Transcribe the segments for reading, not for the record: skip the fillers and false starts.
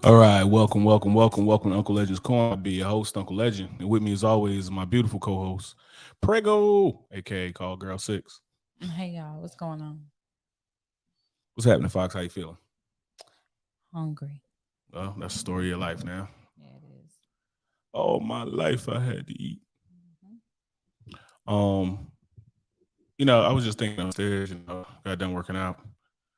All right, welcome to Uncle Legend's Corner. I'll be your host, Uncle Legend, and with me, as always, is my beautiful co-host, Prego, aka Call Girl Six. Hey y'all, what's going on? What's happening, Fox? How you feeling? Hungry. Well, that's the story of your life now. Yeah, it is. All my life, I had to eat. Mm-hmm. Um, I was just thinking upstairs. Got done working out,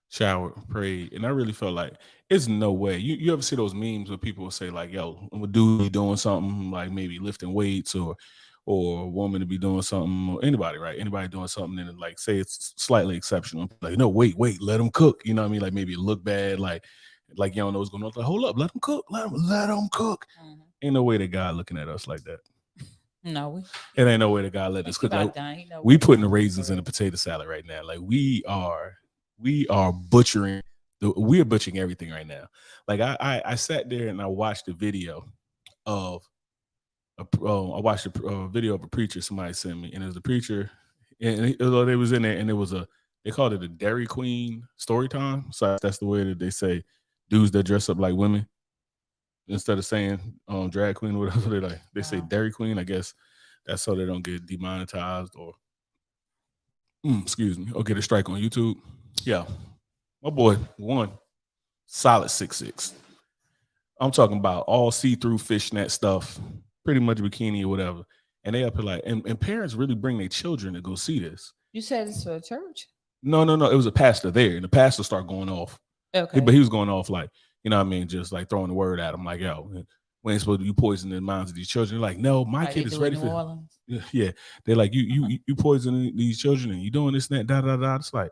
showered, prayed, and I really felt like it's no way. You ever see those memes where people will say like, "Yo, I'm a dude be doing something like maybe lifting weights or a woman to be doing something, or anybody, right? Anybody doing something and like say it's slightly exceptional. Like, no, wait, let them cook. You know what I mean? Like maybe it look bad, like you don't know what's going on. Like, hold up, let them cook, let them cook. Mm-hmm. Ain't no way that God looking at us like that. No, It ain't no way that God let us he cook. Like about done. He know we what putting the time it is for raisins in a real. potato salad right now. Like we are butchering. We are butchering everything right now. Like I sat there and I watched the video of I watched a video of a preacher somebody sent me, and it was a preacher, and they was in there, and it was they called it a Dairy Queen story time. So that's the way that they say dudes that dress up like women instead of saying drag queen or whatever they say Wow. Dairy Queen. I guess that's so they don't get demonetized or excuse me, or get a strike on YouTube. Yeah, my boy won solid 6'6". I'm talking about all see-through fishnet stuff, pretty much bikini or whatever. And they up here like, and parents really bring their children to go see this. You said it's for a church? No, no, no. It was a pastor there, and the pastor started going off. But Okay. he was going off like, you know what I mean, just like throwing the word at him, like, yo, we ain't supposed to you poison the minds of these children. They're like, no, my Like they kid is do in ready New for. Orleans. Yeah, they're like, you poisoning these children, and you doing this and that, da da da. It's like,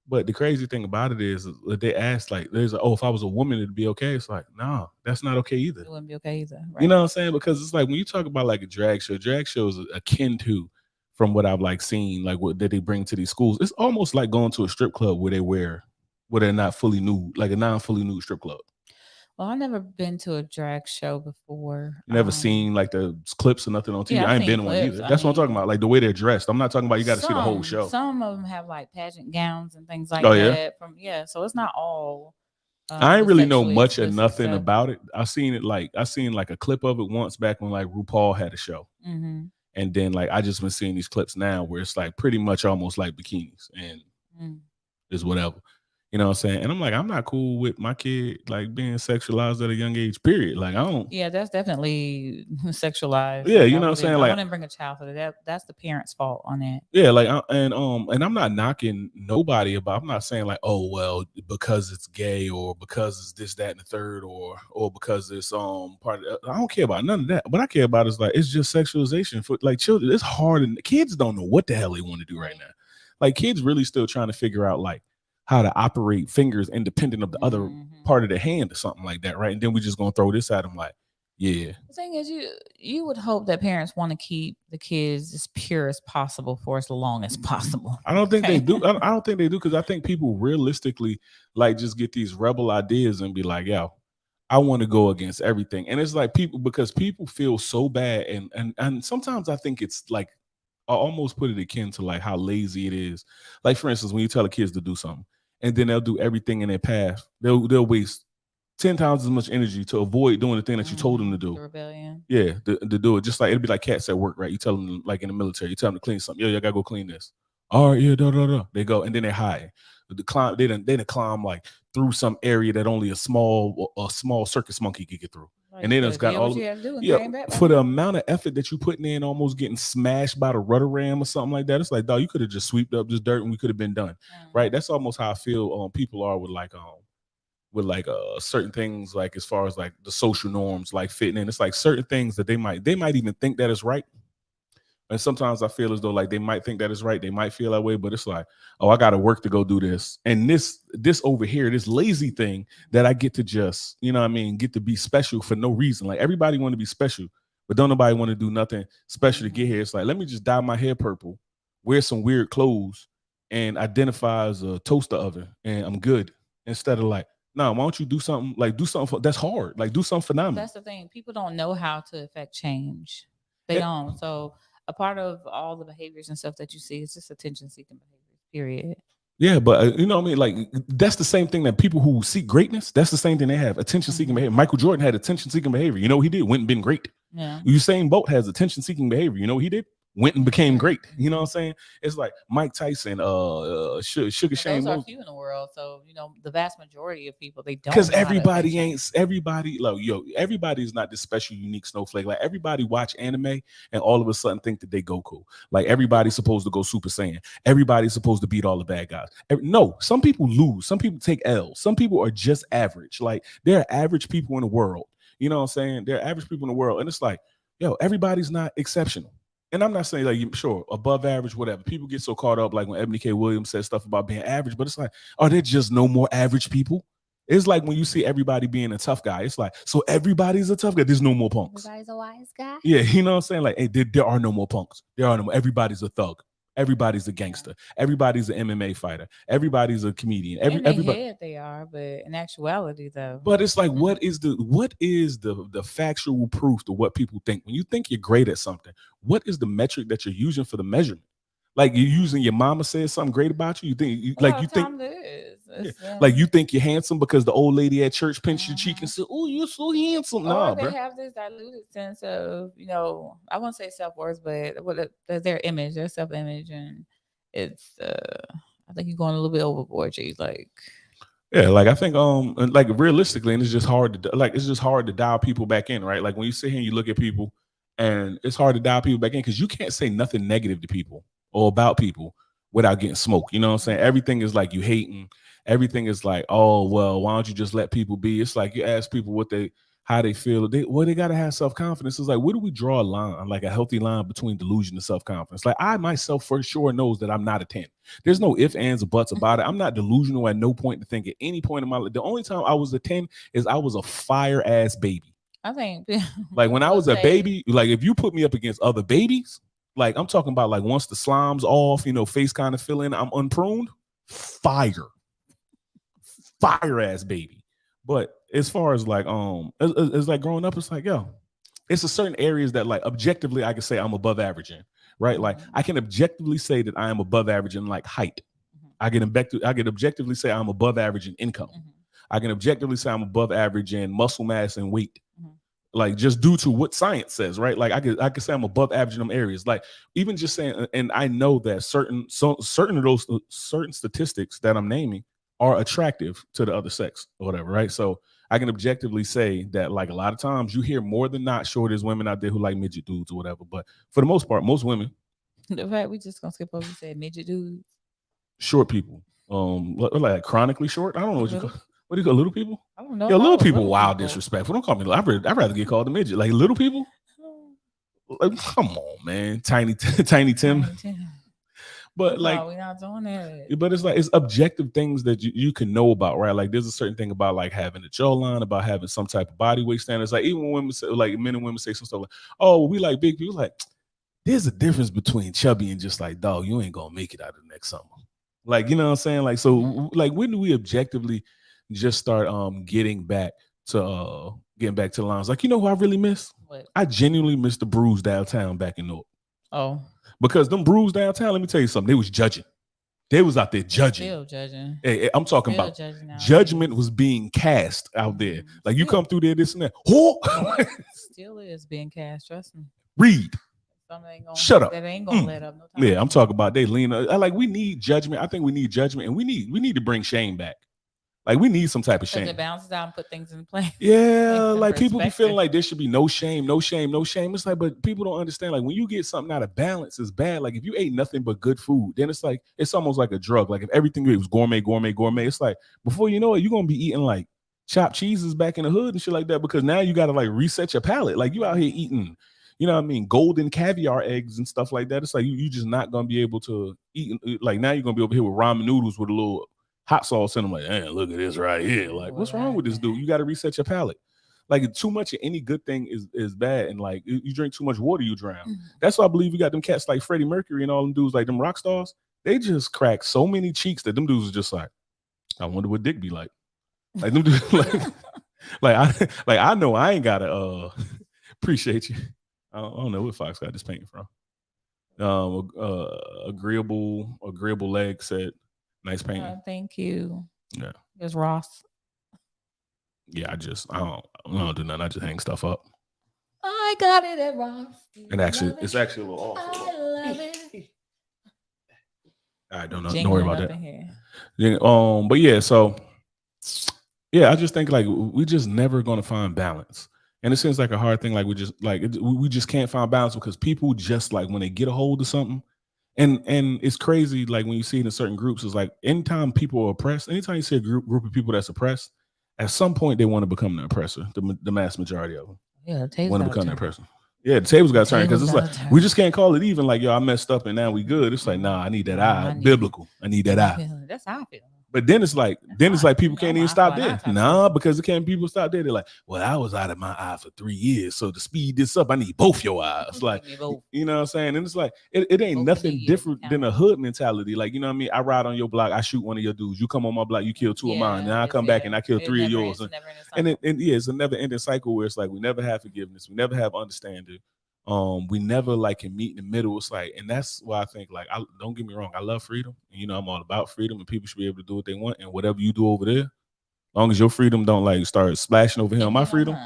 but the crazy thing about it is that they asked like, there's a, oh, if I was a woman, it'd be okay. It's like, no, that's not okay either. It wouldn't be okay either, You know right? what I'm saying? Because it's like when you talk about like a drag show is akin to, from what I've like seen, like what that they bring to these schools. It's almost like going to a strip club where they're not fully nude, like a non-fully nude strip club. Well, I've never been to a drag show before. You never seen like the clips or nothing on TV. Yeah, I've I ain't seen been to one clips. either. I That's what I'm talking mean, about. Like the way they're dressed. I'm not talking about you got to see the whole some show. some of them have like pageant gowns and things Oh like yeah. that. From yeah, so it's not all I ain't the really know sexually much or explicit nothing stuff. about it. I seen like a clip of it once back when like RuPaul had a show. Mm-hmm. And then like I just been seeing these clips now where it's like pretty much almost like bikinis and Mm. is whatever. You know what I'm saying? And I'm like, I'm not cool with my kid like being sexualized at a young age, period. Like I don't Yeah, that's definitely sexualized. yeah, Like you know what I'm saying? I Like wouldn't bring a child to that. That's the parents' fault on that. yeah, like and I'm not knocking nobody about. I'm not saying like, oh well, because it's gay or because it's this, that, and the third, or because it's part of. I don't care about none of that. What I care about is like it's just sexualization for like children. It's hard, and kids don't know what the hell they want to do right Right. now. Like kids really still trying to figure out like how to operate fingers independent of the other Hmm. part of the hand or something like that, right? And then we just gonna throw this at them like, yeah, The thing is, you would hope that parents want to keep the kids as pure as possible for as long as possible. I don't think they Okay. do. I don't think they do because I think people realistically like just get these rebel ideas and be like, "Yo, I want to go against everything." And it's like people because people feel so bad, and sometimes I think it's like I almost put it akin to like how lazy it is. Like for instance, when you tell the kids to do something, and then they'll do everything in their path, they'll waste 10 times as much energy to avoid doing the thing that you told them to The do. rebellion. Yeah, to do it. Just like it'd be like cats at work, right? You tell them like in the military, you tell them to clean something. Yo, you gotta go clean this. All right, yeah, da da da. They go and then they hide. The climb, they didn't climb like through some area that only a small circus monkey could get through. Like And you then could it's have got did what all you had to do and yeah came back by for the now. amount of effort that you putting in, almost getting smashed by the rudder ram or something like that. It's like, dog, you could have just sweeped up this dirt and we could have been done, right? Mhm. That's almost how I feel. People are with like certain things like as far as like the social norms like fitting in. It's like certain things that they might even think that is right. And sometimes I feel as though like they might think that is right. They might feel that way, but it's like, oh, I gotta work to go do this. And this over here, this lazy thing that I get to just, you know what I mean, get to be special for no reason. Like everybody want to be special, but don't nobody want to do nothing special to get Mhm. here. It's like, let me just dye my hair purple, wear some weird clothes, and identify as a toaster oven, and I'm good. Instead of like, nah, why don't you do something that's hard, like do something But phenomenal. that's the thing. People don't know how to affect change. They Eh, don't. So a part of all the behaviors and stuff that you see is just attention seeking behaviors. Period. Yeah, but you know what I mean? Like that's the same thing that people who seek greatness, that's the same thing they have. Attention seeking behavior. Michael Jordan had attention seeking behavior. You know what he did? Went and been great. Yeah. Usain Bolt has attention seeking behavior. You know what he did? Went and became great. You know what I'm saying? It's like Mike Tyson, Sugar Shane. Those are few in the world. So, you know, the vast majority of people, they don't. Because know how to everybody function. ain't everybody like everybody's not this special unique snowflake. Like everybody watch anime and all of a sudden think that they Goku. Like everybody's supposed to go Super Saiyan. Everybody's supposed to beat all the bad guys. No, some people lose. Some people take L's. Some people are just average. Like there are average people in the world. You know what I'm saying? There are average people in the world, and it's like, yo, everybody's not exceptional. And I'm not saying like sure above average, whatever. People get so caught up like when Ebony K. Williams says stuff about being average, but it's like, are there just no more average people? It's like when you see everybody being a tough guy, it's like, so everybody's a tough guy. There's no more punks. Everybody's a wise guy. Yeah, you know what I'm saying? Like, hey, there are no more punks. There are no more. Everybody's a thug. Everybody's a gangster. Everybody's an MMA fighter. Everybody's a comedian. Everybody. Head they are, but in actuality, though. But it's like, what is the factual proof to what people think? When you think you're great at something, what is the metric that you're using for the measurement? Like you're using your mama said something great about you. You think you think like you think you're handsome because the old lady at church pinched your cheek and said, "Oh, you're so handsome." Nah, they bro. have this diluted sense of, you know, I won't say self-worth, but their image, their self-image, and it's I think you're going a little bit overboard, G. Like, yeah, like I think like realistically, and it's just hard to dial people back in, right? Like when you sit here and you look at people, and it's hard to dial people back in because you can't say nothing negative to people or about people without getting smoked. You know what I'm saying? Everything is like you hating. Everything is like, oh well, why don't you just let people be? It's like you ask people how they feel. They gotta have self-confidence. It's like, where do we draw a line, like a healthy line between delusion and self-confidence? Like I myself for sure knows that I'm not a 10. There's no ifs, ands, or buts about it. I'm not delusional at no point to think at any point in my life. The only time I was a 10 is I was a fire ass baby. I think like when I was a baby, like if you put me up against other babies, like I'm talking about like once the slime's off, you know, face kind of fill in, I'm unpruned, fire ass baby. But as far as like it's like growing up, it's like, yo, it's a certain areas that like objectively I can say I'm above average in, right? Like I can objectively say that I am above average in like height. I can objectively say I'm above average in income. I can objectively say I'm above average in muscle mass and weight. Like just due to what science says, right? Like I could say I'm above average in them areas. Like even just saying, and I know that certain of those certain statistics that I'm naming are attractive to the other sex or whatever, right? So I can objectively say that like a lot of times you hear more than not sure there's women out there who like midget dudes or whatever. But for the most part, most women. The fact we just gonna skip over, you said midget dudes. Short people. Like chronically short. I don't know what you call. What do you call little people? I don't know. Yo, little people, wild disrespectful. Don't call me. I'd rather get called a midget. Like little people. Like, come on, man. Tiny Tim. But like, we're not doing that. But it's like it's objective things that you can know about, right? Like there's a certain thing about like having a jawline, about having some type of body weight standards. Like even when women say, like men and women say some stuff like, "Oh, we like big people." Like there's a difference between chubby and just like, dog, you ain't gonna make it out of the next summer. Like you know what I'm saying? Like so, like when do we objectively just start getting back to the lines? Like you know who I really miss? What? I genuinely miss the brews downtown back in North. Oh. Because them brews downtown, let me tell you something. They was judging. They was out there judging. Still judging. Hey, I'm talking about judgment was being cast out there. Like you come through there, this and that. Oh! Still is being cast. Trust me. Read. Shut up. That ain't gonna let up. No time. Yeah, I'm talking about they lean. Like we need judgment. I think we need judgment, and we need to bring shame back. Like we need some type of shame. It balances out and put things in place. Yeah, like people be feeling like there should be no shame, no shame, no shame. It's like, but people don't understand. Like when you get something out of balance, it's bad. Like if you ate nothing but good food, then it's like it's almost like a drug. Like if everything was gourmet, it's like before you know it, you're gonna be eating like chopped cheeses back in the hood and shit like that because now you got to like reset your palate. Like you out here eating, you know what I mean, golden caviar eggs and stuff like that. It's like you just not gonna be able to eat. Like now you're gonna be over here with ramen noodles with a little hot sauce in them. Like, hey, look at this right here. Like, what's wrong with this dude? You got to reset your palate. Like, too much of any good thing is bad. And like, you drink too much water, you drown. That's why I believe you got them cats like Freddie Mercury and all them dudes like them rock stars. They just crack so many cheeks that them dudes are just like, I wonder what dick be like. Like them dudes, I know I ain't gotta appreciate you. I don't know what Fox got this painting from. Agreeable leg said, Nice painting. Thank you. Yeah. It's Ross. Yeah, I don't do nothing. I just hang stuff up. I got it at Ross. And actually, it's actually a little off. I love it. All right, don't worry about that. Here. Yeah, but yeah, so yeah, I just think like we just never gonna find balance, and it seems like a hard thing. Like we just can't find balance because people just like when they get a hold of something, and it's crazy. Like when you see it in certain groups, it's like anytime people are oppressed, anytime you see a group of people that's oppressed, at some point they want to become the oppressor. The mass majority of them, want to become the oppressor. Yeah, the tables got turned because it's like we just can't call it even. Like, yo, I messed up and now we good. It's like, nah, I need that eye. Biblical. I need that eye. That's how I feel. But then it's like people can't even stop there. Nah, because it can't people stop there. They're like, well, I was out of my eye for 3 years. So to speed this up, I need both your eyes. Like, you know what I'm saying? And it's like, it ain't nothing different than a hood mentality. Like, you know what I mean? I ride on your block, I shoot one of your dudes. You come on my block, you kill 2 of mine. Then I come back and I kill 3 of yours. And it's a never ending cycle where it's like we never have forgiveness, we never have understanding. We never like can meet in the middle. It's like, and that's why I think like, don't get me wrong, I love freedom. You know, I'm all about freedom, and people should be able to do what they want. And whatever you do over there, as long as your freedom don't like start splashing over here on my freedom,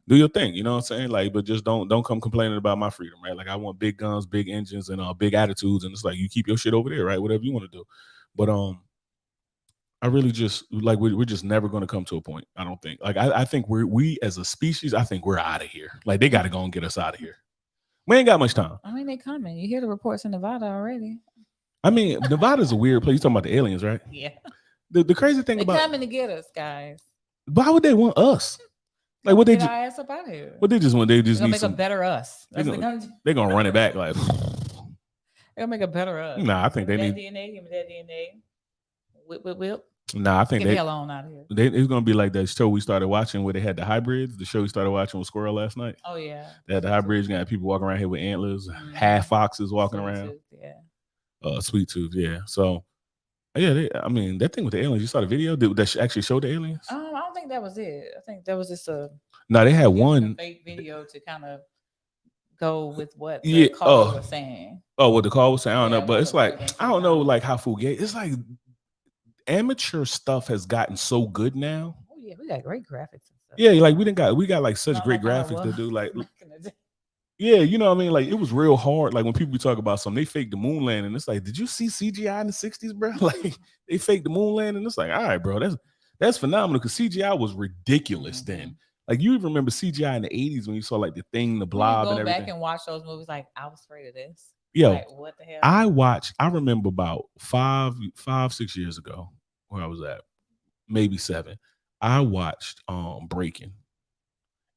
do your thing. You know what I'm saying? Like, but just don't come complaining about my freedom, right? Like I want big guns, big engines, and big attitudes. And it's like you keep your shit over there, right? Whatever you want to do. But I really just like we're just never going to come to a point. I don't think. Like I think we as a species, I think we're out of here. Like they got to go and get us out of here. We ain't got much time. I mean, they coming. You hear the reports in Nevada already. I mean, Nevada's a weird place. You talking about the aliens, right? Yeah. The crazy thing they about coming to get us, guys. Why would they want us? Like what they get our ass up out of here. What they just want? They just gonna need make a better us. They're gonna run it back. Like they'll make a better us. Nah, I think they need DNA. Give me that DNA. Whip. Nah, I think get the hell on out of here. It's gonna be like that show we started watching where they had the hybrids. The show we started watching with Squirrel last night. Oh yeah, they had the hybrids. You got people walking around here with antlers, half foxes walking around. Sweet tooth, yeah. So yeah, I mean that thing with the aliens. You saw the video that actually showed the aliens. I don't think that was it. I think that was just a. No, they had one fake video to kind of go with what the call was saying. Oh, what the call was saying, I don't know, but it's like I don't know, like how Fugate. It's like. Amateur stuff has gotten so good now. Oh yeah, we got great graphics and stuff. Yeah, like we got like such great graphics to do. Like, yeah, you know what I mean? Like it was real hard. Like when people talk about something, they faked the moon landing. It's like, did you see CGI in the 60s, bro? Like they faked the moon landing. It's like, all right, bro, that's phenomenal because CGI was ridiculous then. Like you remember CGI in the 80s when you saw like the Thing, the Blob, and everything. Go back and watch those movies. Like I was afraid of this. Yo, like, what the hell? I remember about 5-6 years ago where I was at, maybe 7. I watched Breaking.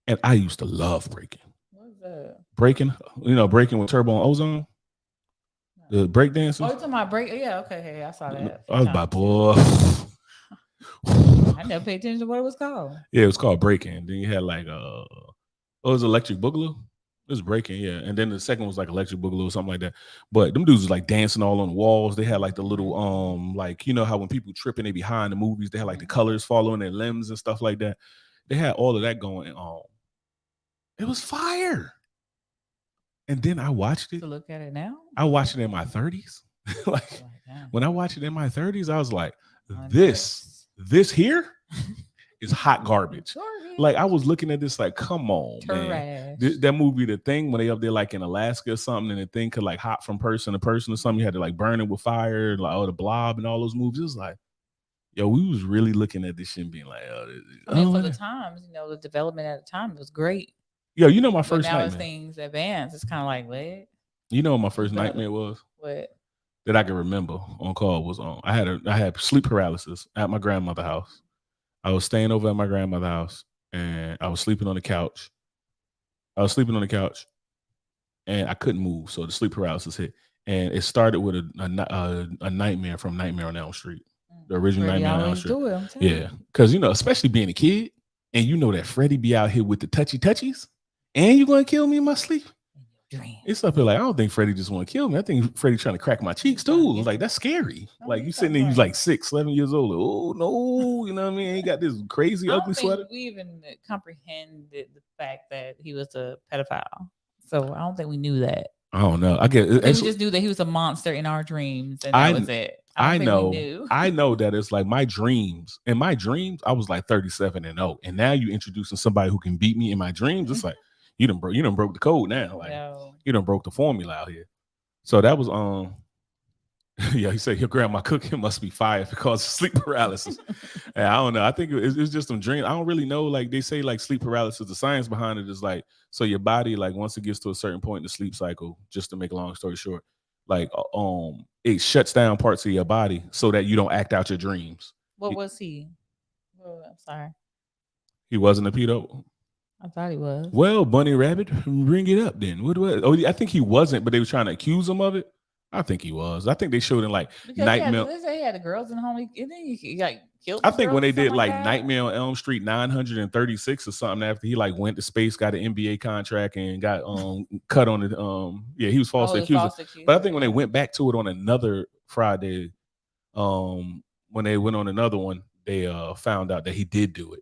And I used to love Breaking. What's that? Breaking, Breaking with Turbo and Ozone. The breakdancers. Oh, you talking about break? Yeah, okay, hey, I saw that. I was about, boy. I never paid attention to what it was called. Yeah, it was called Breaking. Then you had like it was Electric Boogaloo. It was Breaking, yeah. And then the second was like Electric Boogaloo or something like that. But them dudes was like dancing all on the walls. They had like the little like you know how when people tripping they behind the movies, they had like the colors following their limbs and stuff like that. They had all of that going on. It was fire. And then I watched it. To look at it now? I watched it in my 30s. Like when I watched it in my 30s, I was like, this here is hot garbage. Like I was looking at this like, come on, man. That movie, The Thing, when they up there like in Alaska or something, and the thing could like hop from person to person or something. You had to like burn it with fire, like the Blob and all those movies. It was like, yo, we was really looking at this shit and being like, I mean, for the times, the development at the time was great. Yo, my first nightmare. Now as things advance, it's kind of like, what? You know what my first nightmare was? What? That I can remember on call was I had sleep paralysis at my grandmother's house. I was staying over at my grandmother's house and I was sleeping on the couch. And I couldn't move, so the sleep paralysis hit. And it started with a nightmare from Nightmare on Elm Street, the original Nightmare on Elm Street. Yeah, because especially being a kid, and that Freddy be out here with the touchies, and you gonna kill me in my sleep. It's up here like I don't think Freddy just want to kill me. I think Freddy trying to crack my cheeks too. Like that's scary. Like you sitting there, you like 6, 11 years old. Oh no, you know what I mean? He got this crazy ugly sweater. We even comprehended the fact that he was a pedophile. So I don't think we knew that. I don't know. I guess we just knew that he was a monster in our dreams, and that was it. I don't think we I knew. know that it's like my dreams. In my dreams, I was like 37-0. And now you introducing somebody who can beat me in my dreams. It's like you done broke the code now. Like No. you done broke the formula out here. So that was yeah, he said your grandma cooking must be fire because of sleep paralysis. And I don't know. I think it's just some dreams. I don't really know. Like they say, like sleep paralysis, the science behind it is like so your body, like once it gets to a certain point in the sleep cycle, just to make a long story short, like it shuts down parts of your body so that you don't act out your dreams. What was he? Oh, I'm sorry. He wasn't a pedo. I thought he was. Well, Bunny Rabbit, bring it up then. What was? Oh, I think he wasn't, but they were trying to accuse him of it. I think he was. I think they showed in like Because Nightmare. they say he had the girls in the home, and then he like killed. I The think when girls they or did something like that. Nightmare on Elm Street 936 or something after he like went to space, got an NBA contract and got cut on it. Yeah, he was falsely accused. But I think when they went back to it on another Friday, when they went on another one, they found out that he did do it.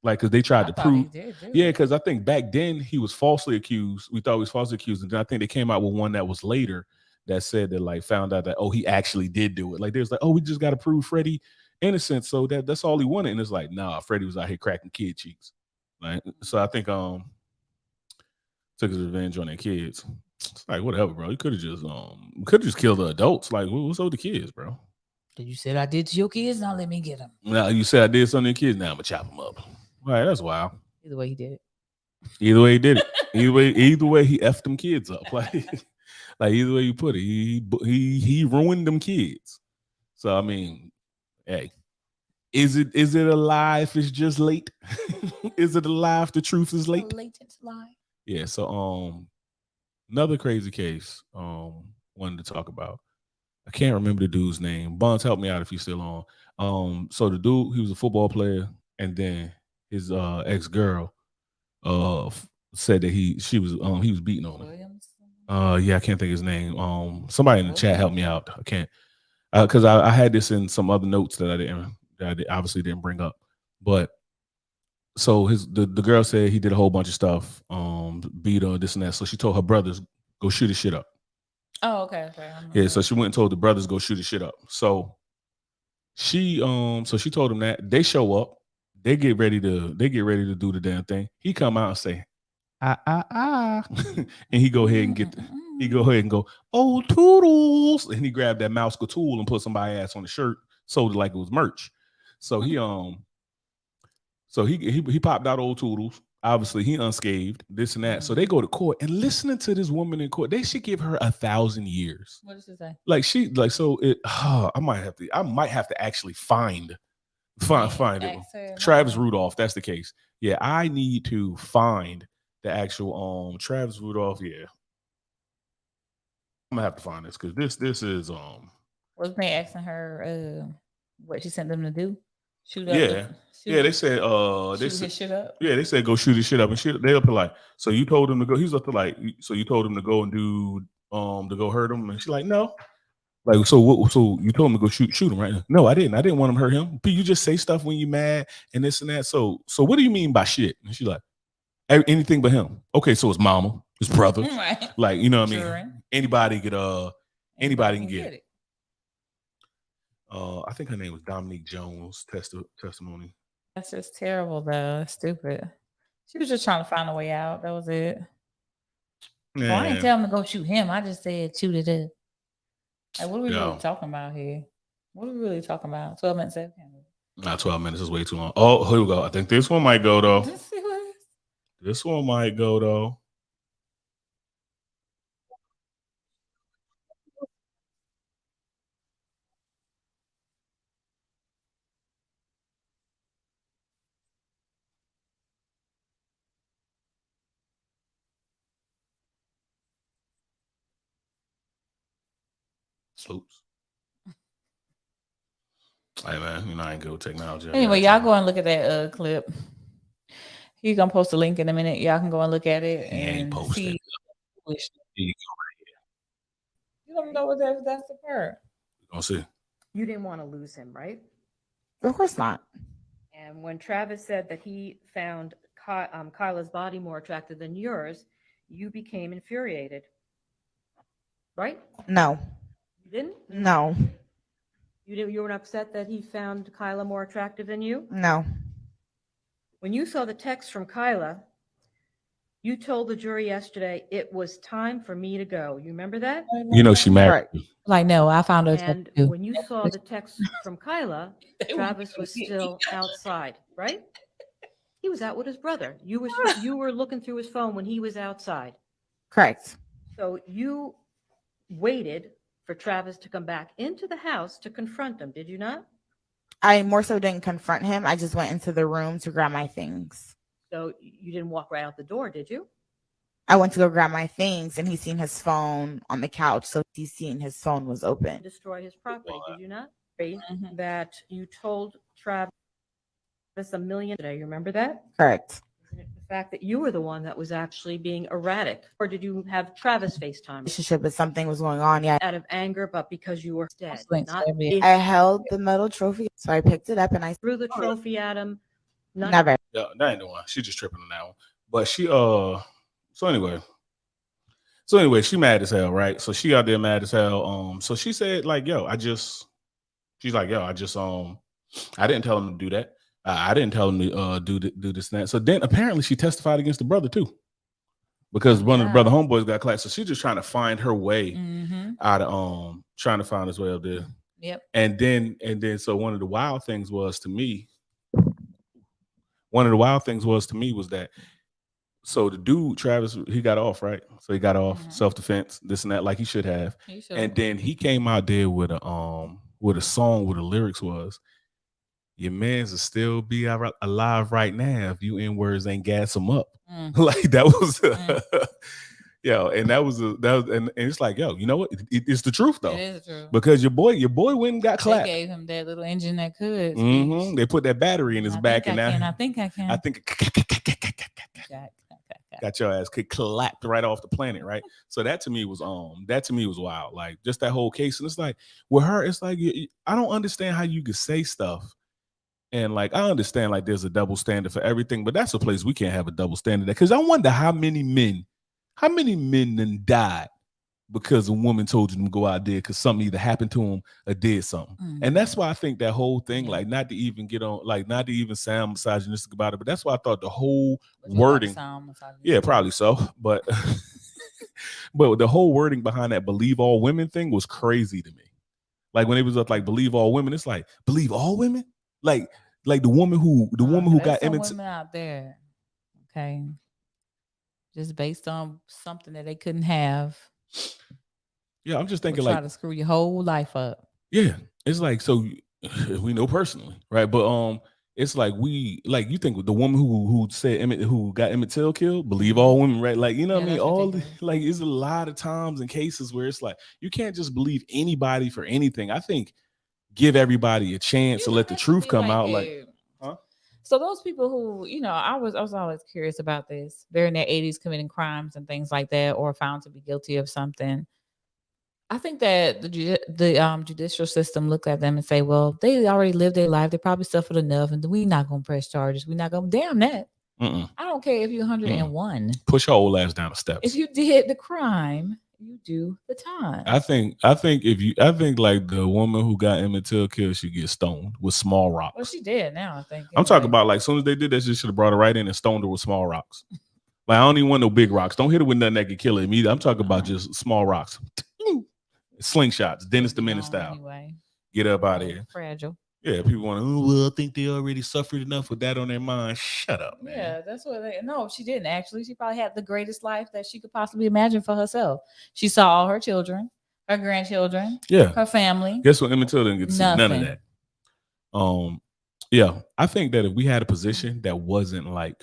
Like, because they tried to prove, yeah, because I think back then he was falsely accused. We thought he was falsely accused, and then I think they came out with one that was later that said that like found out that he actually did do it. Like there's like we just got to prove Freddie innocent, so that's all he wanted. And it's like nah, Freddie was out here cracking kid cheeks. Like so, I think took his revenge on their kids. It's like whatever, bro. You could have just killed the adults. Like what's up with the kids, bro? You said I did to your kids, now let me get them. Now you said I did something to your kids, now I'm gonna chop them up. All right, that's wild. Either way, he did it. Either way, he did it. Either way, he effed them kids up. Like either way you put it, he ruined them kids. So I mean, hey, is it a lie if it's just late? Is it a lie if the truth is late? A latent lie. Yeah. So another crazy case wanted to talk about. I can't remember the dude's name. Bonds, help me out if he's still on. So the dude, he was a football player, and then his ex-girl said that he was beating on her. Yeah, I can't think of his name. Somebody in the chat help me out. I can't because I had this in some other notes that I obviously didn't bring up. But so the girl said he did a whole bunch of stuff, beat her, this and that. So she told her brothers go shoot his shit up. Oh, okay. Yeah, so she went and told the brothers go shoot his shit up. So she told them that they show up, they get ready to do the damn thing. He come out and say, and he go ahead and go, oh Toodles, and he grabbed that mouse tool and put somebody's ass on the shirt, sold it like it was merch. So he popped out old Toodles. Obviously, he unscathed, this and that. So they go to court, and listening to this woman in court, they should give her 1,000 years. What does she say? I might have to actually find it. Travis Rudolph, that's the case. Yeah, I need to find the actual Travis Rudolph. Yeah, I'm gonna have to find this because this is Wasn't they asking her what she sent them to do? Shoot up. They said shoot his shit up. Yeah, they said go shoot his shit up and shit. They up to like, so you told him to go. He's up to like, so you told him to go and do to go hurt him, and she's like, no. Like, so you told him to go shoot him, right? No, I didn't. I didn't want him to hurt him. But you just say stuff when you're mad and this and that. So what do you mean by shit? And she's like, anything but him. Okay, so his mama, his brother, right. Like, you know what I mean? Anybody can get it. I think her name was Dominique Jones. Testimony. That's just terrible, though. That's stupid. She was just trying to find a way out. That was it. Yeah. Well, I didn't tell him to go shoot him. I just said shoot it up. Like, what are we really talking about here? What are we really talking about? 12 minutes. Not 12 minutes is way too long. Oh, here we go. I think this one might go though. This one might go though. Oops. Hey man, I ain't good with technology. Anyway, y'all go and look at that clip. He's gonna post a link in a minute. Y'all can go and look at it and see. You don't know what that's the part. I'll see. You didn't want to lose him, right? Of course not. And when Travis said that he found Kyla's body more attractive than yours, you became infuriated, right? No. You didn't? No. You weren't upset that he found Kyla more attractive than you? No. When you saw the text from Kyla, you told the jury yesterday it was time for me to go. You remember that? You know she married. Correct. Like, no, I found her And attractive too. when you saw the text from Kyla, Travis was still outside, right? He was out with his brother. You were looking through his phone when he was outside. Correct. So you waited for Travis to come back into the house to confront him, did you not? I more so didn't confront him. I just went into the room to grab my things. So you didn't walk right out the door, did you? I went to go grab my things and he seen his phone on the couch. So he seen his phone was open. Destroy his property, did you not? Mhm. That you told Travis $1 million today. You remember that? Correct. The fact that you were the one that was actually being erratic, or did you have Travis FaceTime Relationship, but something was going on. Yeah. out of anger, but because you were dead? Thanks, Not baby. if I held the metal trophy. So I picked it up and I threw the trophy at him. Not never. Yeah, that ain't the one. She just tripping on that one. But she so anyway, she mad as hell, right? So she out there mad as hell. So she said, like, I didn't tell him to do that. I didn't tell him to do this and that. So then apparently she testified against the brother too. Because one of the brother homeboys got clapped. So she's just trying to find her way out of trying to find his way up there. Yep. And then so one of the wild things was to me was that so the dude, Travis, he got off, right? So he got off self-defense, this and that, like he should have. And then he came out there with a song where the lyrics was, your man's will still be alive right now if you N-words ain't gas him up. Like that was and and it's like, you know what? It's the truth though. It is true. Because your boy went and got clapped. They gave him that little engine that could. They put that battery in his back and I think I can. Got your ass clapped right off the planet, right? So that to me was wild. Like just that whole case. And it's like with her, it's like I don't understand how you could say stuff. And like I understand like there's a double standard for everything, but that's a place we can't have a double standard. Because I wonder how many men then died because a woman told you to go out there because something either happened to him or did something. And that's why I think that whole thing, like not to even sound misogynistic about it, but that's why I thought the whole wording, yeah, probably so, but but the whole wording behind that believe all women thing was crazy to me. Like when it was up like believe all women, it's like believe all women, like the woman who got women out there, okay, just based on something that they couldn't have. Yeah, I'm just thinking try like to screw your whole life up. Yeah, it's like so we know personally, right? But it's like you think the woman who said who got Emmett Till killed, believe all women, right? Like you know what I mean? All like it's a lot of times and cases where it's like you can't just believe anybody for anything. I think give everybody a chance to let the truth come out. So those people who, I was always curious about this. They're in their 80s committing crimes and things like that, or found to be guilty of something. I think that the judicial system look at them and say, well, they already lived their life. They probably suffered enough, and we're not going to press charges. We're not going to damn that. I don't care if you're 101. Push your old ass down the steps. If you did the crime, you do the time. I think like the woman who got Emmett Till killed should get stoned with small rocks. Well, she did now, I think. I'm talking about like as soon as they did that, she should have brought her right in and stoned her with small rocks. Like I don't even want no big rocks. Don't hit her with nothing that could kill him either. I'm talking about just small rocks. Slingshots, Dennis the Menace style. Anyway. Get up out of here. Fragile. Yeah, people want to, I think they already suffered enough with that on their mind. Shut up, man. Yeah, that's what no, she didn't actually. She probably had the greatest life that she could possibly imagine for herself. She saw all her children, her grandchildren, her family. Guess what? Emmett Till didn't get to see none of that. Yeah, I think that if we had a position that wasn't like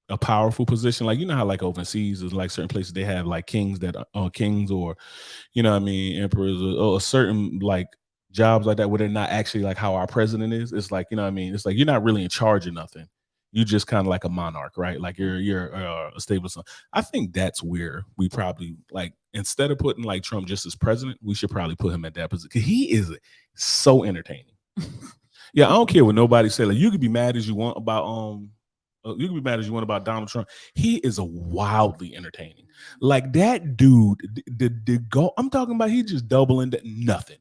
a powerful position, like how like overseas is like certain places they have like kings that are kings or emperors or certain like jobs like that where they're not actually like how our president is. It's like it's like you're not really in charge of nothing. You just kind of like a monarch, right? Like you're a stable son. I think that's where we probably like instead of putting like Trump just as president, we should probably put him at that position. He is so entertaining. Yeah, I don't care what nobody say. Like you could be mad as you want about Donald Trump. He is a wildly entertaining. Like that dude, the go. I'm talking about he just doubling that nothing.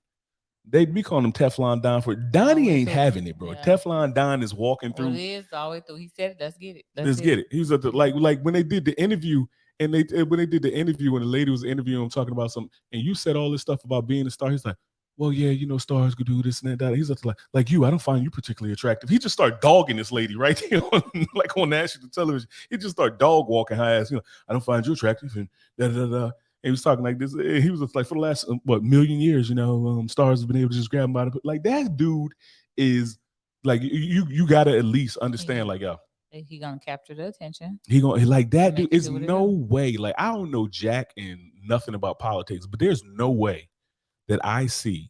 They be calling him Teflon Don for Donnie ain't through. having it, bro. Yeah. Teflon Don is walking Well, through. it is all the way through. He said it. Let's get it. Let's get it. He was at the like when they did the interview, and when they did the interview, when the lady was interviewing him talking about something, and you said all this stuff about being a star. He's like, well, yeah, you know, stars could do this and that. He's like you. I don't find you particularly attractive. He just started dogging this lady right there on national television. He just started dog walking her ass. You know, I don't find you attractive, and da da da. He was talking like this. He was like, for the last million years, you know, stars have been able to just grab him by the like. That dude is like you got to at least understand like yo. He gonna capture the attention. He gonna like that dude. Is do no way. Like I don't know jack and nothing about politics, but there's no way that I see